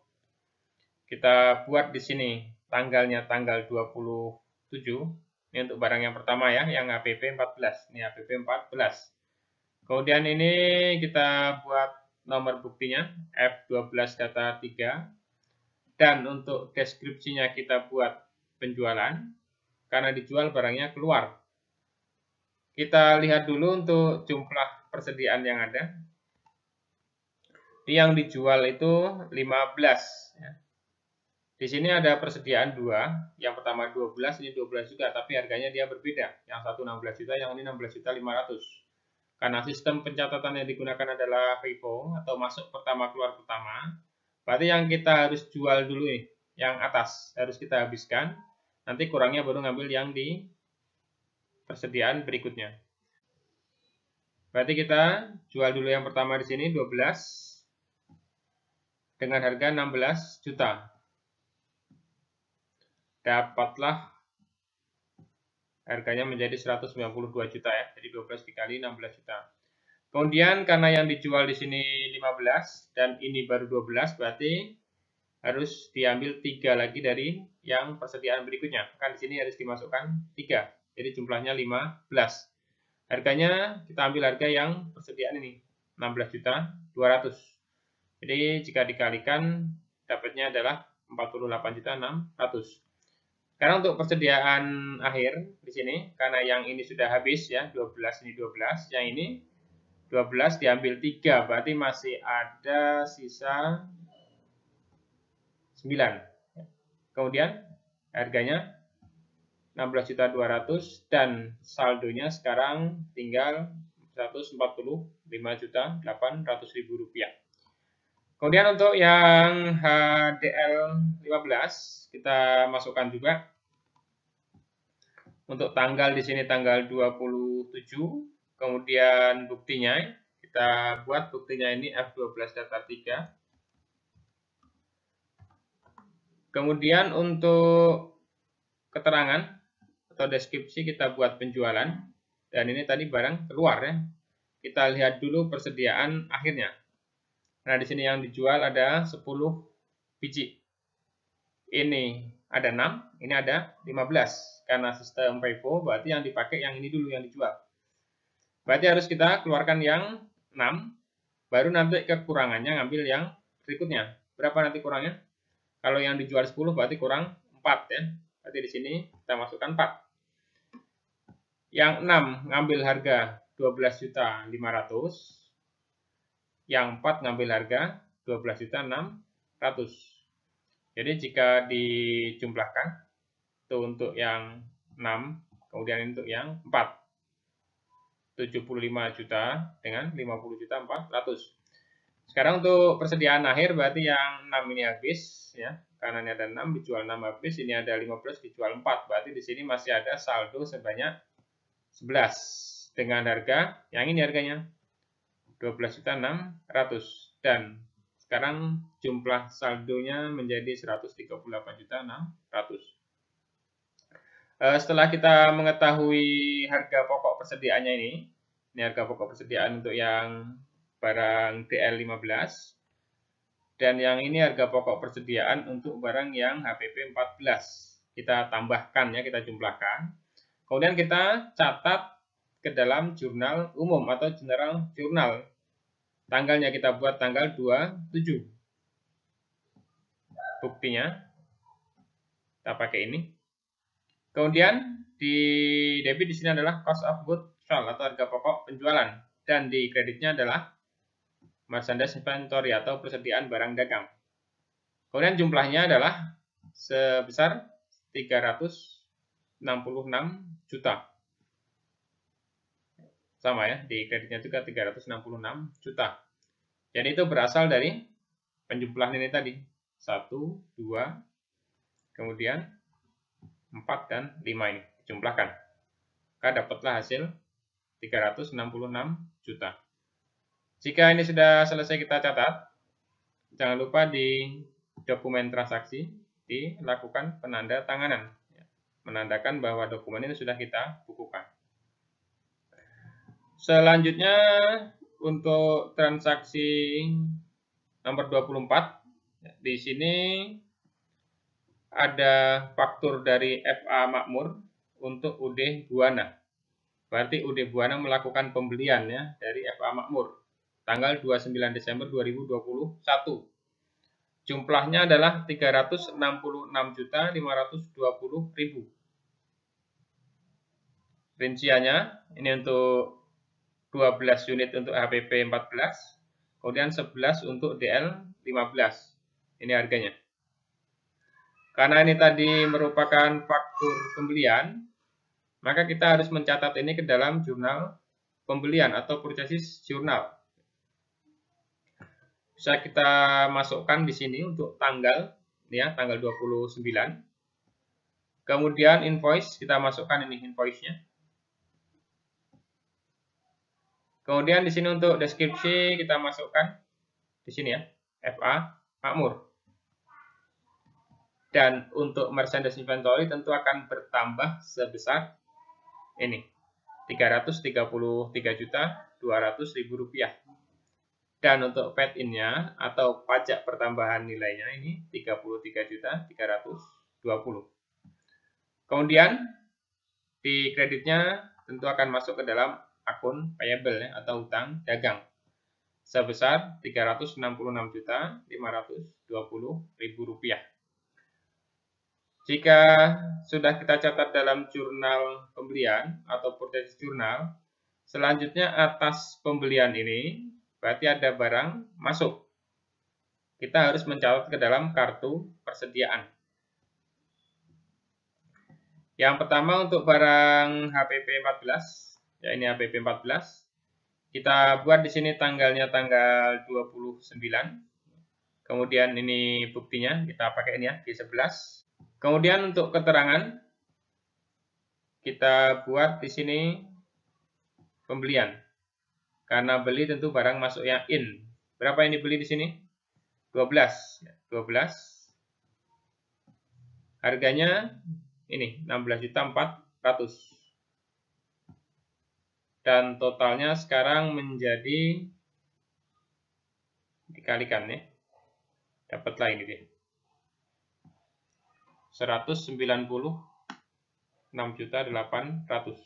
Kita buat di sini tanggalnya tanggal 27. Ini untuk barang yang pertama, ya, yang APP 14. Ini APP 14. Kemudian ini kita buat nomor buktinya F12 data 3. Dan untuk deskripsinya kita buat penjualan karena dijual barangnya keluar. Kita lihat dulu untuk jumlah persediaan yang ada. Yang dijual itu 15, ya. Di sini ada persediaan 2. Yang pertama 12, ini 12 juga, tapi harganya dia berbeda. Yang satu 16 juta, yang ini 16.500.000. Karena sistem pencatatan yang digunakan adalah FIFO atau masuk pertama keluar pertama. Berarti yang kita harus jual dulu nih, yang atas harus kita habiskan. Nanti kurangnya baru ngambil yang di persediaan berikutnya. Berarti kita jual dulu yang pertama di sini 12 dengan harga 16 juta. Dapatlah harganya menjadi 192 juta, ya. Jadi 12 dikali 16 juta. Kemudian karena yang dijual di sini 15 dan ini baru 12, berarti harus diambil 3 lagi dari yang persediaan berikutnya. Kan di sini harus dimasukkan 3. Jadi jumlahnya 15. Harganya kita ambil harga yang persediaan ini 16.200.000. Jadi jika dikalikan dapatnya adalah 48.600.000. Karena untuk persediaan akhir di sini, karena yang ini sudah habis, ya, 12 ini 12, yang ini 12 diambil 3, berarti masih ada sisa 9. Kemudian harganya 16.200.000 dan saldonya sekarang tinggal 145.800.000 rupiah. Kemudian untuk yang HDL 15 kita masukkan juga. Untuk tanggal di sini tanggal 27. Kemudian buktinya kita buat buktinya ini F12 data 3. Kemudian untuk keterangan atau deskripsi kita buat penjualan dan ini tadi barang keluar, ya. Kita lihat dulu persediaan akhirnya. Nah, di sini yang dijual ada 10 biji. Ini ada 6, ini ada 15. Karena sistem FIFO, berarti yang dipakai yang ini dulu yang dijual. Berarti harus kita keluarkan yang 6, baru nanti kekurangannya ngambil yang berikutnya. Berapa nanti kurangnya? Kalau yang dijual 10 berarti kurang 4, ya. Berarti di sini kita masukkan 4. Yang 6 ngambil harga 12.500.000. Yang 4 ngambil harga 12.600.000. Jadi jika dijumlahkan itu untuk yang 6, kemudian untuk yang 4. 75 juta dengan 50.400.000. Sekarang untuk persediaan akhir berarti yang 6 ini habis, ya. Karena ini ada 6 dijual 6 habis, ini ada 15 dijual 4. Berarti di sini masih ada saldo sebanyak 11. dengan harga, yang ini harganya 12.600.000 dan sekarang jumlah saldonya menjadi 138.600.000. Setelah kita mengetahui harga pokok persediaannya ini harga pokok persediaan untuk yang barang DL15 dan yang ini harga pokok persediaan untuk barang yang HPP 14. Kita tambahkan ya, kita jumlahkan. Kemudian kita catat ke dalam jurnal umum atau general jurnal. Tanggalnya kita buat tanggal 27. Buktinya kita pakai ini. Kemudian di debit di sini adalah cost of goods sold atau harga pokok penjualan dan di kreditnya adalah merchandise inventory atau persediaan barang dagang. Kemudian jumlahnya adalah sebesar 366 juta. Sama ya, di kreditnya juga 366 juta. Jadi itu berasal dari penjumlahan ini tadi. 1, 2, kemudian 4 dan 5 ini dijumlahkan. Maka dapatlah hasil 366 juta. Jika ini sudah selesai kita catat, jangan lupa di dokumen transaksi dilakukan penandatanganan. Menandakan bahwa dokumen ini sudah kita bukukan. Selanjutnya untuk transaksi nomor 24, di sini ada faktur dari FA Makmur untuk UD Buana. Berarti UD Buana melakukan pembelian ya dari FA Makmur tanggal 29 Desember 2021. Jumlahnya adalah 366.520.000. Rinciannya ini untuk 12 unit untuk HPP 14, kemudian 11 untuk DL 15. Ini harganya. Karena ini tadi merupakan faktur pembelian, maka kita harus mencatat ini ke dalam jurnal pembelian atau purchase journal. Bisa kita masukkan di sini untuk tanggal, ya, tanggal 29. Kemudian invoice, kita masukkan ini invoice-nya. Kemudian di sini untuk deskripsi kita masukkan di sini ya, FA Makmur. Dan untuk merchandise inventory tentu akan bertambah sebesar ini, 333.200.000 rupiah. Dan untuk paid-in-nya atau pajak pertambahan nilainya ini 33.320. Kemudian di kreditnya tentu akan masuk ke dalam akun payable ya, atau hutang dagang sebesar 366.520.000 rupiah. Jika sudah kita catat dalam jurnal pembelian atau purchase journal, selanjutnya atas pembelian ini berarti ada barang masuk. Kita harus mencatat ke dalam kartu persediaan. Yang pertama untuk barang HPP 14, ya ini HPP 14. Kita buat di sini tanggalnya tanggal 29. Kemudian ini buktinya, kita pakai ini ya, G11. Kemudian untuk keterangan, kita buat di sini pembelian. Karena beli tentu barang masuk yang in. Berapa ini beli di sini? 12. 12. Harganya ini 16.400.000. Dan totalnya sekarang menjadi dikalikan ya. Dapatlah ini dia. 196.800.000.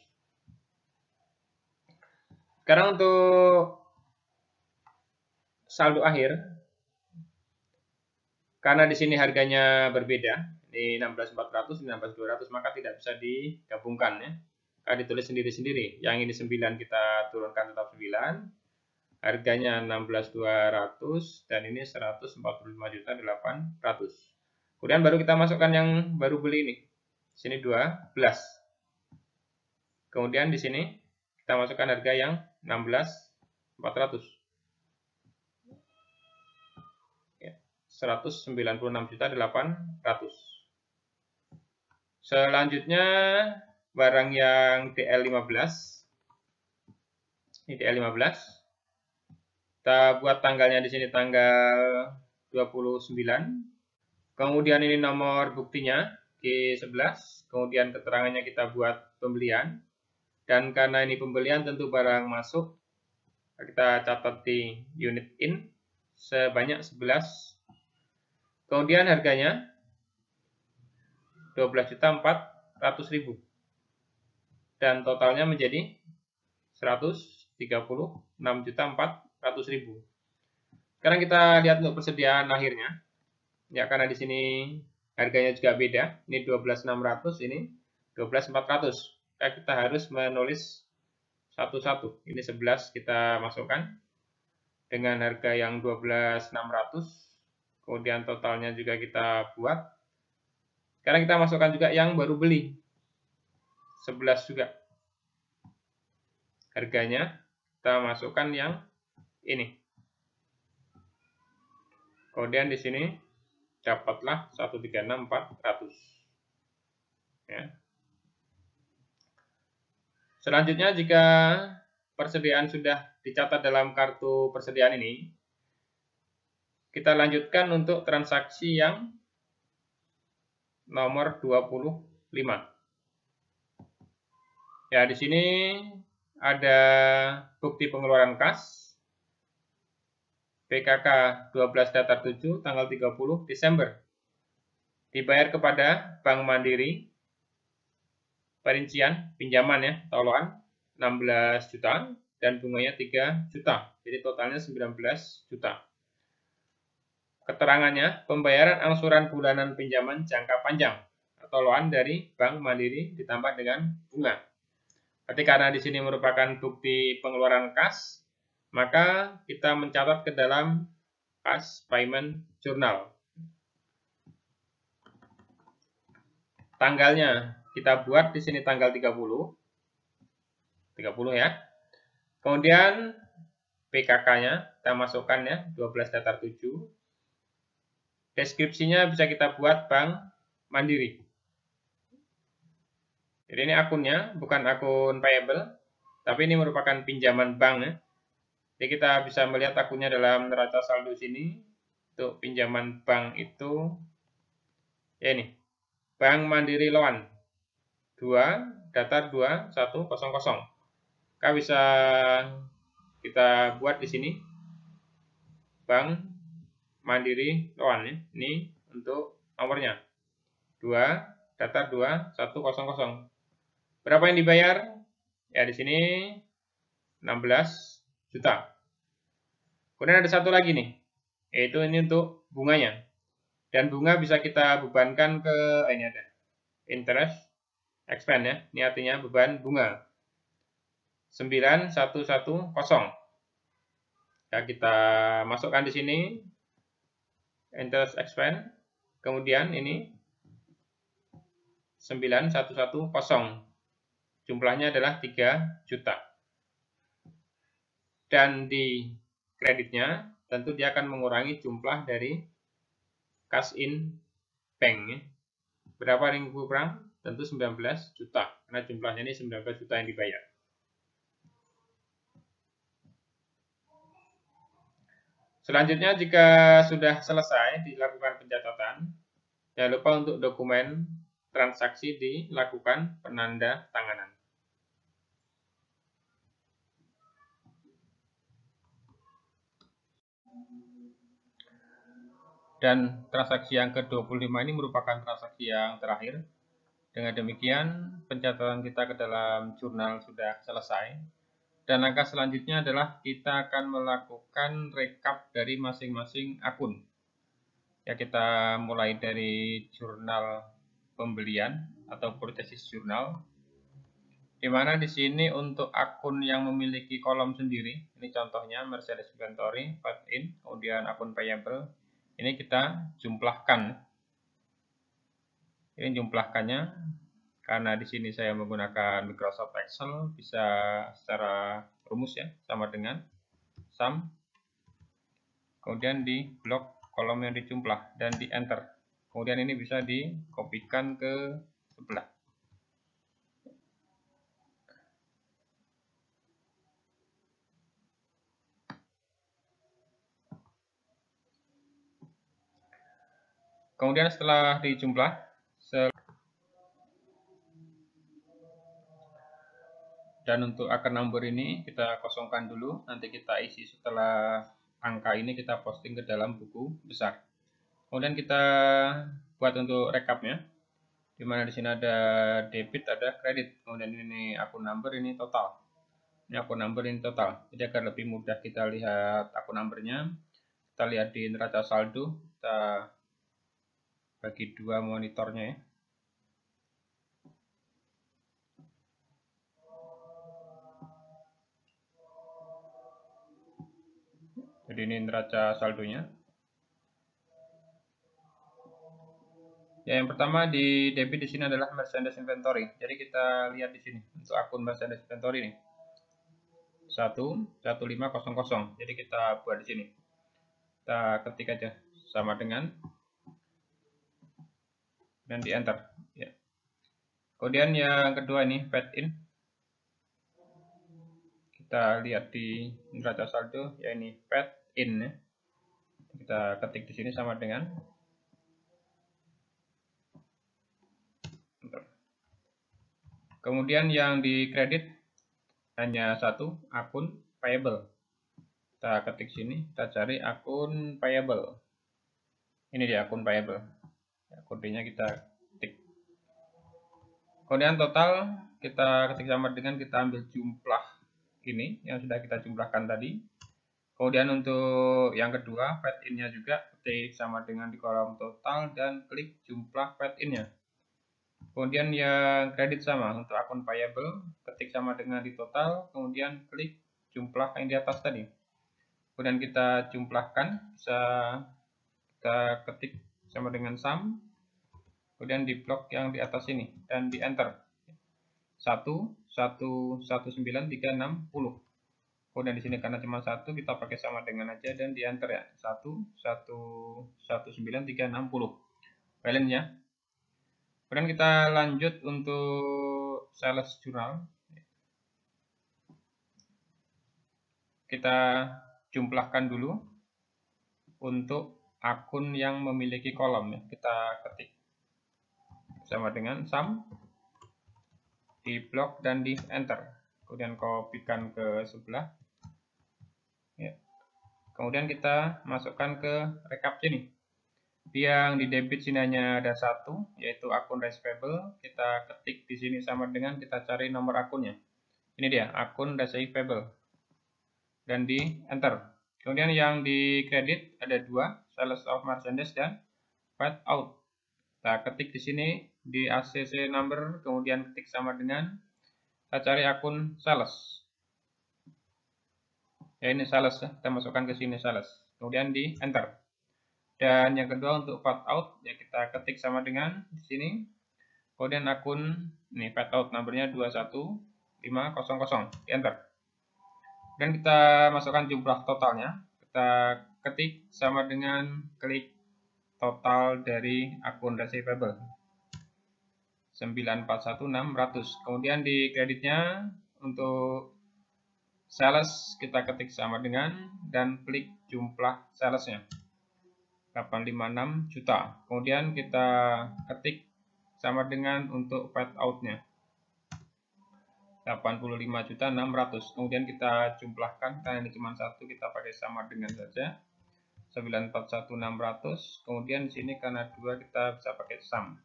Sekarang untuk saldo akhir, karena di sini harganya berbeda, di 16.400, 16.200, maka tidak bisa digabungkan ya. Karena ditulis sendiri-sendiri. Yang ini 9 kita turunkan tetap 9. Harganya 16.200 dan ini 145.800. Kemudian baru kita masukkan yang baru beli ini. Sini 12. Kemudian di sini kita masukkan harga yang 16.400. 196.800. Selanjutnya barang yang DL15. Ini DL15. Kita buat tanggalnya di sini tanggal 29. Kemudian ini nomor buktinya G11. Kemudian keterangannya kita buat pembelian. Dan karena ini pembelian tentu barang masuk, kita catat di unit in sebanyak 11. Kemudian harganya 12.400.000 dan totalnya menjadi 136.400.000. Sekarang kita lihat untuk persediaan akhirnya. Ya, karena di sini harganya juga beda. Ini 12.600, ini 12.400. Kita harus menulis satu-satu. Ini 11 kita masukkan dengan harga yang 12.600. Kemudian totalnya juga kita buat. Sekarang kita masukkan juga yang baru beli. 11 juga. Harganya kita masukkan yang ini. Kemudian di sini dapatlah 136.400. Ya. Selanjutnya jika persediaan sudah dicatat dalam kartu persediaan ini, kita lanjutkan untuk transaksi yang nomor 25. Ya, di sini ada bukti pengeluaran kas PKK 12 datar 7 tanggal 30 Desember. Dibayar kepada Bank Mandiri. Perincian pinjaman ya, toloan 16 juta dan bunganya 3 juta. Jadi totalnya 19 juta. Keterangannya, pembayaran angsuran bulanan pinjaman jangka panjang atau loan dari Bank Mandiri ditambah dengan bunga. Berarti karena di sini merupakan bukti pengeluaran kas, maka kita mencatat ke dalam Cash Payment Journal. Tanggalnya kita buat di sini tanggal 30 ya. Kemudian PKK-nya kita masukkan ya, 12 datar 7. Deskripsinya bisa kita buat Bank Mandiri. Jadi ini akunnya, bukan akun payable, tapi ini merupakan pinjaman bank ya. Jadi kita bisa melihat akunnya dalam neraca saldo sini. Untuk pinjaman bank itu, ya ini, Bank Mandiri Loan 2, datar 2100. Kita bisa kita buat di sini, Bank Mandiri Loan ya. Ini untuk nomornya 2, datar 2100. Berapa yang dibayar? Ya di sini 16 juta. Kemudian ada satu lagi nih, yaitu ini untuk bunganya. Dan bunga bisa kita bebankan ke ini ada interest expense ya. Ini artinya beban bunga 9110. Ya, kita masukkan di sini interest expense. Kemudian ini 9110. Jumlahnya adalah 3 juta. Dan di kreditnya tentu dia akan mengurangi jumlah dari cash in bank. Berapa yang kurang? Tentu 19 juta. Karena jumlahnya ini 19 juta yang dibayar. Selanjutnya jika sudah selesai dilakukan pencatatan, jangan lupa untuk dokumen transaksi dilakukan penanda tanganan. Dan transaksi yang ke-25 ini merupakan transaksi yang terakhir. Dengan demikian, pencatatan kita ke dalam jurnal sudah selesai. Dan langkah selanjutnya adalah kita akan melakukan rekap dari masing-masing akun. Ya, kita mulai dari jurnal pembelian atau purchase journal. Di mana di sini untuk akun yang memiliki kolom sendiri, ini contohnya Mercedes Inventory, Part In, kemudian akun payable, ini kita jumlahkan. Ini jumlahkannya, karena di sini saya menggunakan Microsoft Excel, bisa secara rumus ya, sama dengan sum, kemudian di blok kolom yang dijumlah dan di enter. Kemudian ini bisa dikopikan ke sebelah. Kemudian setelah dijumlah, dan untuk akun number ini kita kosongkan dulu, nanti kita isi setelah angka ini kita posting ke dalam buku besar. Kemudian kita buat untuk rekapnya, di mana di sini ada debit, ada kredit. Kemudian ini akun number, ini total. Ini akun number, ini total. Jadi agar lebih mudah kita lihat akun numbernya, kita lihat di neraca saldo. Kita bagi dua monitornya ya. Jadi ini neraca saldonya. Ya, yang pertama di debit di sini adalah merchandise inventory. Jadi kita lihat di sini untuk akun merchandise inventory ini. 11500. Jadi kita buat di sini. Kita ketik aja sama dengan dan di enter ya. Kemudian yang kedua ini paid in. Kita lihat di neraca saldo ya, ini paid in ya. Kita ketik di sini sama dengan kemudian yang di kredit hanya satu, akun payable. Kita ketik sini, kita cari akun payable. Ini dia akun payable. Ya, kodenya kita ketik. Kemudian total kita ketik sama dengan, kita ambil jumlah ini yang sudah kita jumlahkan tadi. Kemudian untuk yang kedua paid in-nya juga ketik sama dengan di kolom total dan klik jumlah paid in-nya. Kemudian yang kredit sama untuk akun payable, ketik sama dengan di total, kemudian klik jumlah yang di atas tadi. Kemudian kita jumlahkan, bisa kita ketik sama dengan sum, kemudian di blok yang di atas ini dan di enter. 1119360. Kemudian di sini karena cuma satu kita pakai sama dengan aja dan di enter ya. 1119360. Balance-nya. Kemudian kita lanjut untuk sales jurnal. Kita jumlahkan dulu untuk akun yang memiliki kolom ya. Kita ketik sama dengan sum di blok dan di enter. Kemudian kopikan ke sebelah. Ya. Kemudian kita masukkan ke rekap sini. Yang di debit sini hanya ada satu, yaitu akun receivable. Kita ketik di sini sama dengan kita cari nomor akunnya. Ini dia, akun receivable. Dan di enter. Kemudian yang di kredit ada dua, sales of merchandise dan paid out. Kita ketik di sini di ACC number, kemudian ketik sama dengan kita cari akun sales. Ya, ini sales ya, kita masukkan ke sini sales. Kemudian di enter. Dan yang kedua untuk paid out ya, kita ketik sama dengan di sini. Kemudian akun ini paid out nomornya 21500, di enter. Dan kita masukkan jumlah totalnya. Kita ketik sama dengan klik total dari akun receivable 941.600. Kemudian di kreditnya untuk sales kita ketik sama dengan dan klik jumlah salesnya 856 juta. Kemudian kita ketik sama dengan untuk paid out-nya 85.600. Kemudian kita jumlahkan, karena ini cuma satu kita pakai sama dengan saja 941.600. Kemudian di sini karena dua kita bisa pakai sum.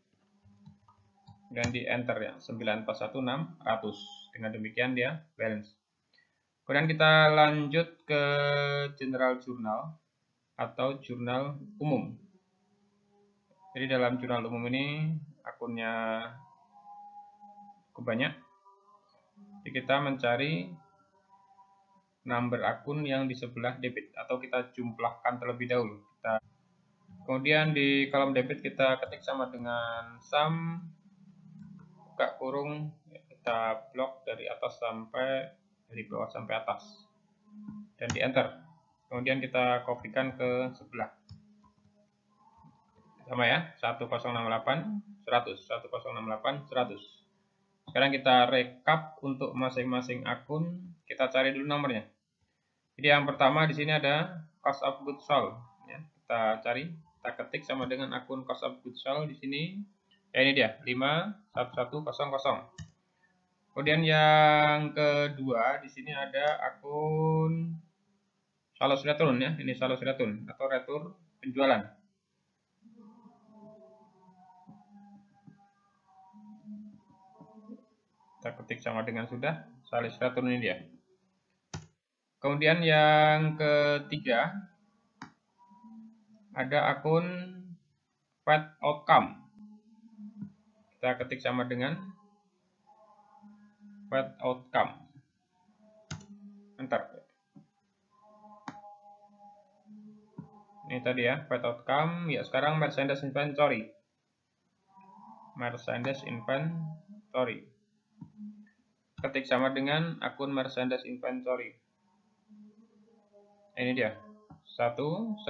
Dan di enter ya 941.600. Dengan demikian dia balance. Kemudian kita lanjut ke general journal atau jurnal umum. Jadi dalam jurnal umum ini akunnya cukup banyak. Jadi kita mencari number akun yang di sebelah debit atau kita jumlahkan terlebih dahulu. Kemudian di kolom debit kita ketik sama dengan sum, buka kurung, kita blok dari atas sampai dari bawah sampai atas dan di enter. Kemudian kita kopikan ke sebelah. Sama ya, 1068 100, 1068 100. Sekarang kita rekap untuk masing-masing akun, kita cari dulu nomornya. Jadi yang pertama di sini ada cost of goods sold ya. Kita cari kita ketik sama dengan akun cost of goods sold di sini. Ya ini dia 51100. Kemudian yang kedua di sini ada akun sales return ya. Ini sales return atau retur penjualan. Kita ketik sama dengan sudah sales return ini dia. Kemudian yang ketiga ada akun path outcome. Kita ketik sama dengan path outcome. Enter. Ini tadi ya, path outcome. Ya, sekarang merchandise inventory. Merchandise inventory. Ketik sama dengan akun merchandise inventory. Ini dia. 11500.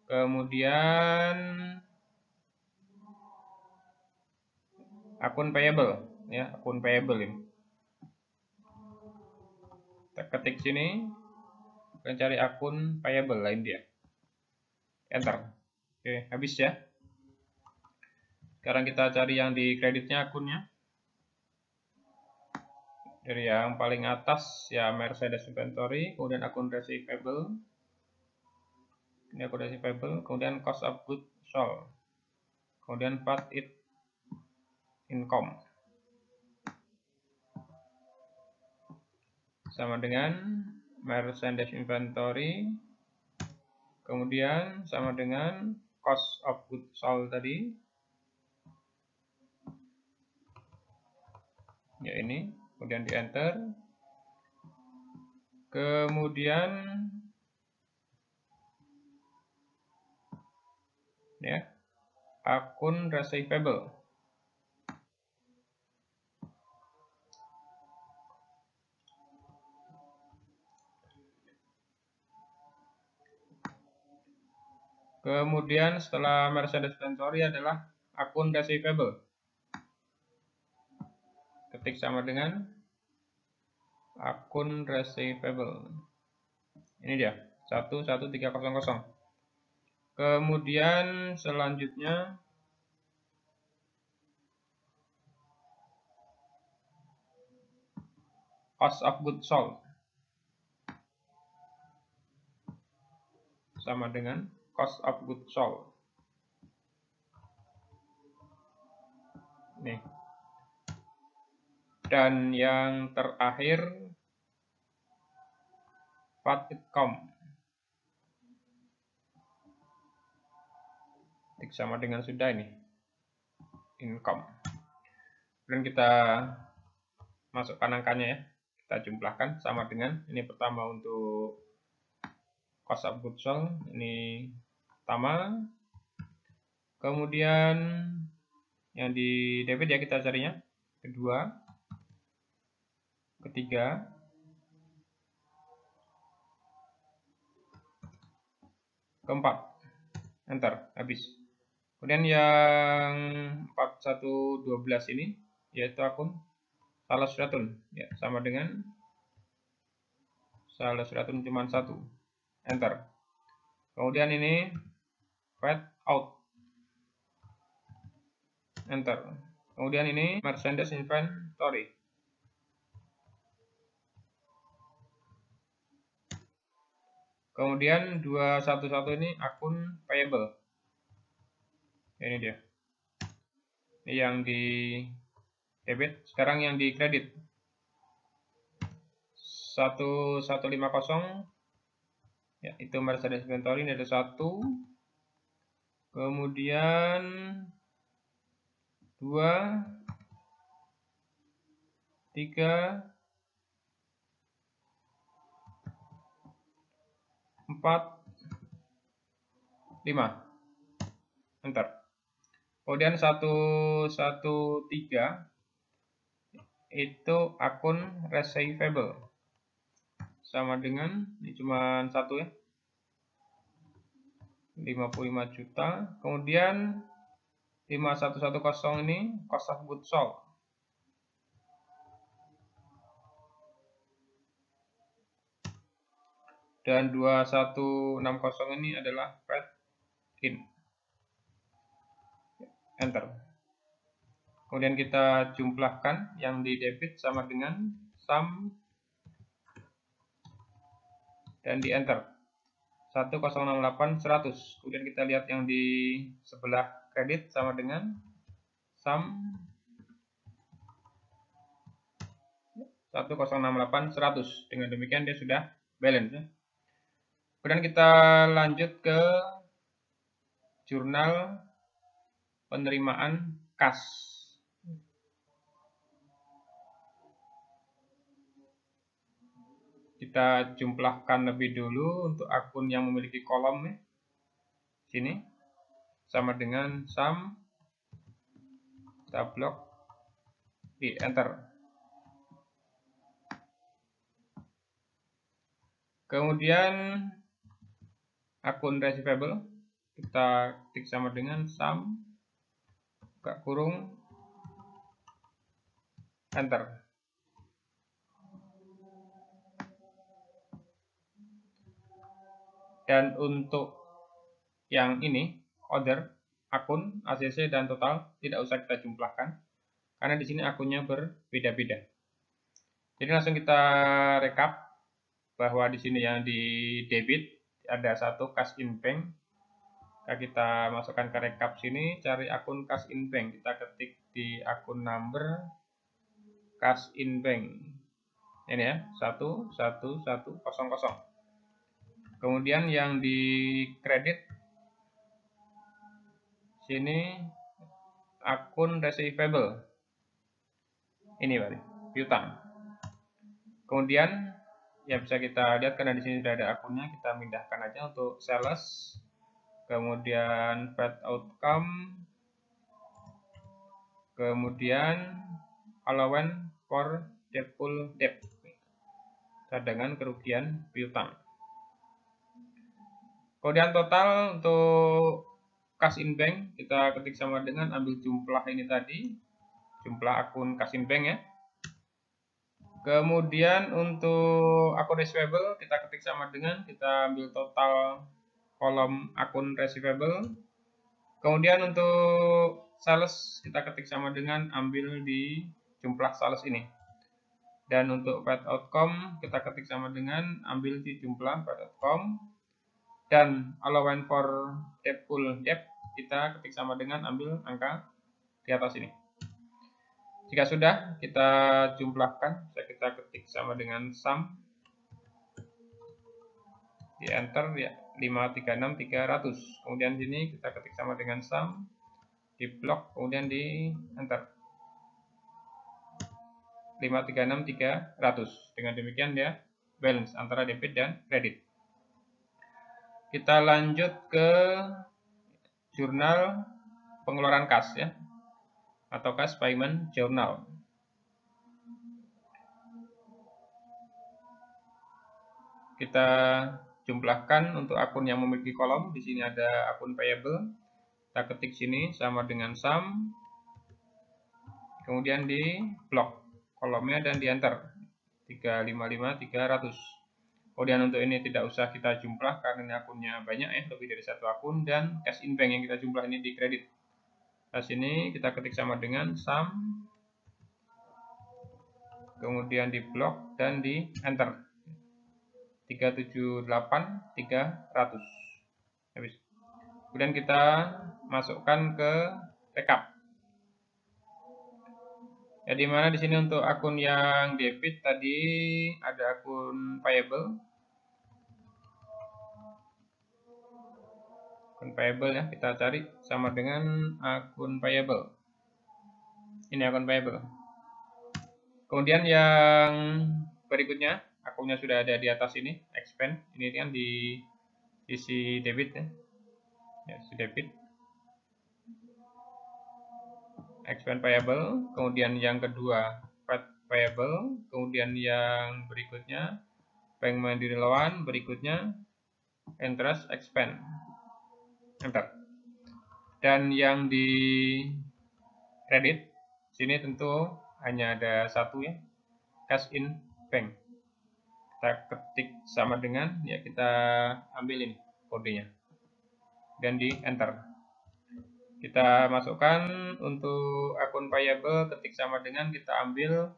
Kemudian akun payable ya, akun payable ini. Kita ketik sini, kita cari akun payable lain dia. Enter. Oke, habis ya. Sekarang kita cari yang di kreditnya akunnya. Dari yang paling atas ya merchandise inventory, kemudian akun receivable. Ini akun receivable, kemudian cost of goods sold. Kemudian path it income. Sama dengan merchandise inventory. Kemudian sama dengan cost of goods sold tadi. Ya ini. Kemudian di enter, kemudian ya akun receivable, kemudian setelah merchandise inventory adalah akun receivable. Ketik sama dengan akun receivable. Ini dia 11300. Kemudian selanjutnya cost of goods sold sama dengan cost of goods sold. Nih. Dan yang terakhir path income. Ketik sama dengan sudah ini income. Dan kita masukkan angkanya ya. Kita jumlahkan sama dengan ini pertama untuk cost of goods sold, ini pertama. Kemudian yang di debit ya kita carinya kedua, ketiga, keempat. Enter, habis. Kemudian yang 4112 ini yaitu akun sales return ya, sama dengan sales return cuma satu. Enter. Kemudian ini path out. Enter. Kemudian ini merchandise inventory. Kemudian 211 ini akun payable. Ini dia. Ini yang di debit, sekarang yang di kredit. 1150 ya, itu merchandise inventory, ini ada 1. Kemudian 2, 3, 4, 5. Enter. Kemudian 113 itu akun receivable. Sama dengan ini cuma satu ya. 55 juta. Kemudian 5110 ini cost of goods sold. dan 2160 ini adalah paid in. Enter. Kemudian kita jumlahkan yang di debit sama dengan sum dan di enter. 1068 100. Kemudian kita lihat yang di sebelah kredit sama dengan sum 1068 100. Dengan demikian dia sudah balance ya. Kemudian kita lanjut ke jurnal penerimaan kas. Kita jumlahkan lebih dulu untuk akun yang memiliki kolom ya. Sini sama dengan sum, kita blok, di enter. Kemudian akun receivable kita ketik sama dengan sum, buka kurung, enter. Dan untuk yang ini, order, akun, ACC, dan total tidak usah kita jumlahkan karena di sini akunnya berbeda-beda. Jadi langsung kita rekap bahwa di sini yang di debit ada satu cash in bank. Kita masukkan ke rekap sini, cari akun cash in bank. Kita ketik di akun number cash in bank. Ini ya, 11100. Kemudian yang di kredit sini akun receivable. Ini berarti piutang. Kemudian ya bisa kita lihat karena di sini sudah ada akunnya, kita pindahkan aja untuk sales. Kemudian paid outcome. Kemudian allowance for doubtful debt. Cadangan kerugian piutang. Kemudian total untuk cash in bank kita ketik sama dengan ambil jumlah ini tadi, jumlah akun cash in bank ya. Kemudian untuk akun receivable kita ketik sama dengan, kita ambil total kolom akun receivable. Kemudian untuk sales kita ketik sama dengan ambil di jumlah sales ini. Dan untuk paid outcome kita ketik sama dengan ambil di jumlah paid outcome. Dan allowance for doubtful debt kita ketik sama dengan ambil angka di atas ini. Jika sudah, kita jumlahkan. Kita ketik sama dengan sum, di enter ya, 536.300. Kemudian sini kita ketik sama dengan sum, di blok, kemudian di enter. 536.300. Dengan demikian dia balance antara debit dan kredit. Kita lanjut ke jurnal pengeluaran kas ya, atau cash payment journal. Kita jumlahkan untuk akun yang memiliki kolom. Di sini ada akun payable. Kita ketik sini sama dengan sum. Kemudian di blok kolomnya dan di enter. 355.300. Kemudian untuk ini tidak usah kita jumlah karena ini akunnya banyak ya, lebih dari satu akun, dan cash in bank yang kita jumlah ini di kredit. Di sini kita ketik sama dengan sum, kemudian di blok dan di enter. 378.300. Habis. Kemudian kita masukkan ke rekap. Ya, di mana di sini untuk akun yang debit tadi ada akun payable. Akun payable ya, kita cari sama dengan akun payable. Ini akun payable. Kemudian yang berikutnya, akunnya sudah ada di atas ini, expand. Ini kan di sisi debit ya. Ya, sisi debit. Expand payable, kemudian yang kedua paid payable, kemudian yang berikutnya Bank Mandiri Loan, berikutnya interest expand. Enter. Dan yang di kredit sini tentu hanya ada satu ya, cash in bank. kita ketik sama dengan, ya kita ambil ini kodenya dan di enter. Kita masukkan untuk akun payable, ketik sama dengan, kita ambil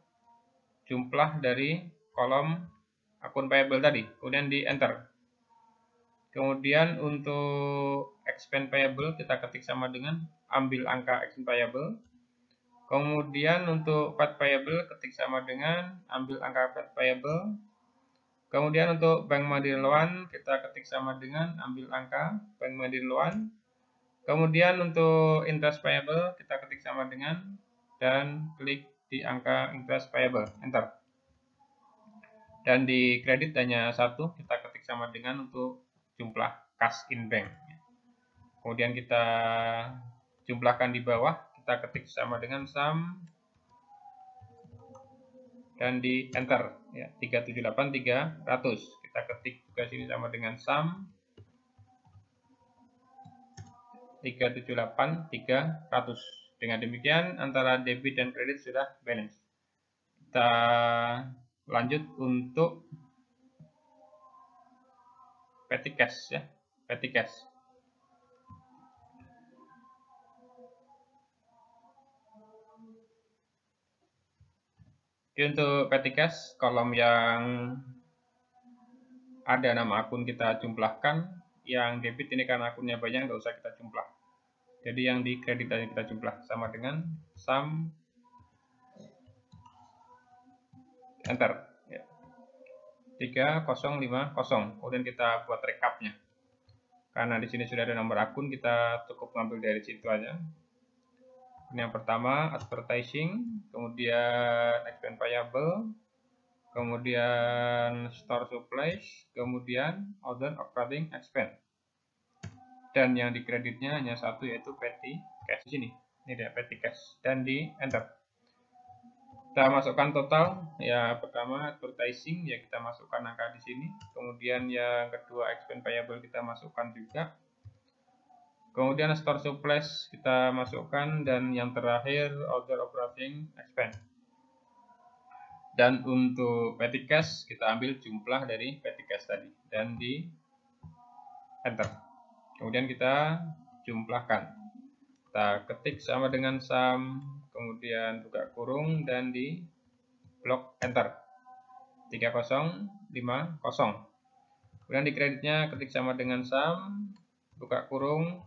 jumlah dari kolom akun payable tadi, kemudian di enter. Kemudian untuk expense payable kita ketik sama dengan, ambil angka expense payable. Kemudian untuk VAT payable ketik sama dengan, ambil angka VAT payable. Kemudian untuk Bank Mandiri Loan kita ketik sama dengan, ambil angka Bank Mandiri Loan. Kemudian untuk interest payable kita ketik sama dengan dan klik di angka interest payable, enter. Dan di kredit hanya satu, kita ketik sama dengan untuk jumlah cash in bank. Kemudian kita jumlahkan di bawah, kita ketik sama dengan sum dan di enter, ya 378.300. Kita ketik juga sini sama dengan sum 378.300. Dengan demikian antara debit dan kredit sudah balance. Kita lanjut untuk petty cash, ya, petty cash. Oke, untuk petty cash, kolom yang ada nama akun kita jumlahkan. Yang debit ini karena akunnya banyak, nggak usah kita jumlah. Jadi yang di kredit aja kita jumlah sama dengan sum enter, ya. 3050. Kemudian kita buat recapnya. Karena di sini sudah ada nomor akun, kita cukup ngambil dari situ aja. Ini yang pertama advertising, kemudian expense payable, kemudian store supplies, kemudian other operating expense. Dan yang di kreditnya hanya satu, yaitu petty cash di sini. Ini dia petty cash dan di enter. Kita masukkan total, ya pertama advertising, ya kita masukkan angka di sini. Kemudian yang kedua expense payable kita masukkan juga. Kemudian store supplies kita masukkan dan yang terakhir other operating expense. Dan untuk petty cash kita ambil jumlah dari petty cash tadi dan di enter. Kemudian kita jumlahkan. Kita ketik sama dengan sum, kemudian buka kurung dan di blok enter. 3050. Kemudian di kreditnya ketik sama dengan sum, buka kurung,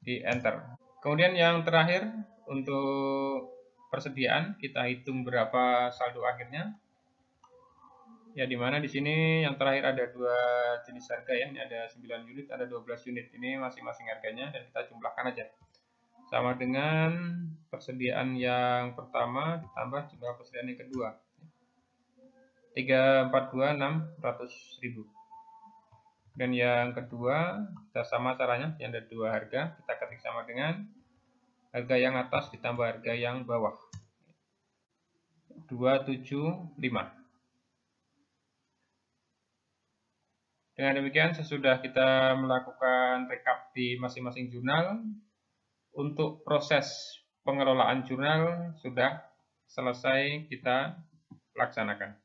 di enter. Kemudian yang terakhir untuk persediaan kita hitung berapa saldo akhirnya. Ya, dimana di sini yang terakhir ada dua jenis harga, ya. Ini ada 9 unit, ada 12 unit. Ini masing-masing harganya dan kita jumlahkan aja. Sama dengan persediaan yang pertama ditambah jumlah persediaan yang kedua. 342.600.000. Dan yang kedua kita sama caranya, yang ada dua harga, kita ketik sama dengan harga yang atas ditambah harga yang bawah. 275. Dengan demikian sesudah kita melakukan recap di masing-masing jurnal, untuk proses pengelolaan jurnal sudah selesai kita laksanakan.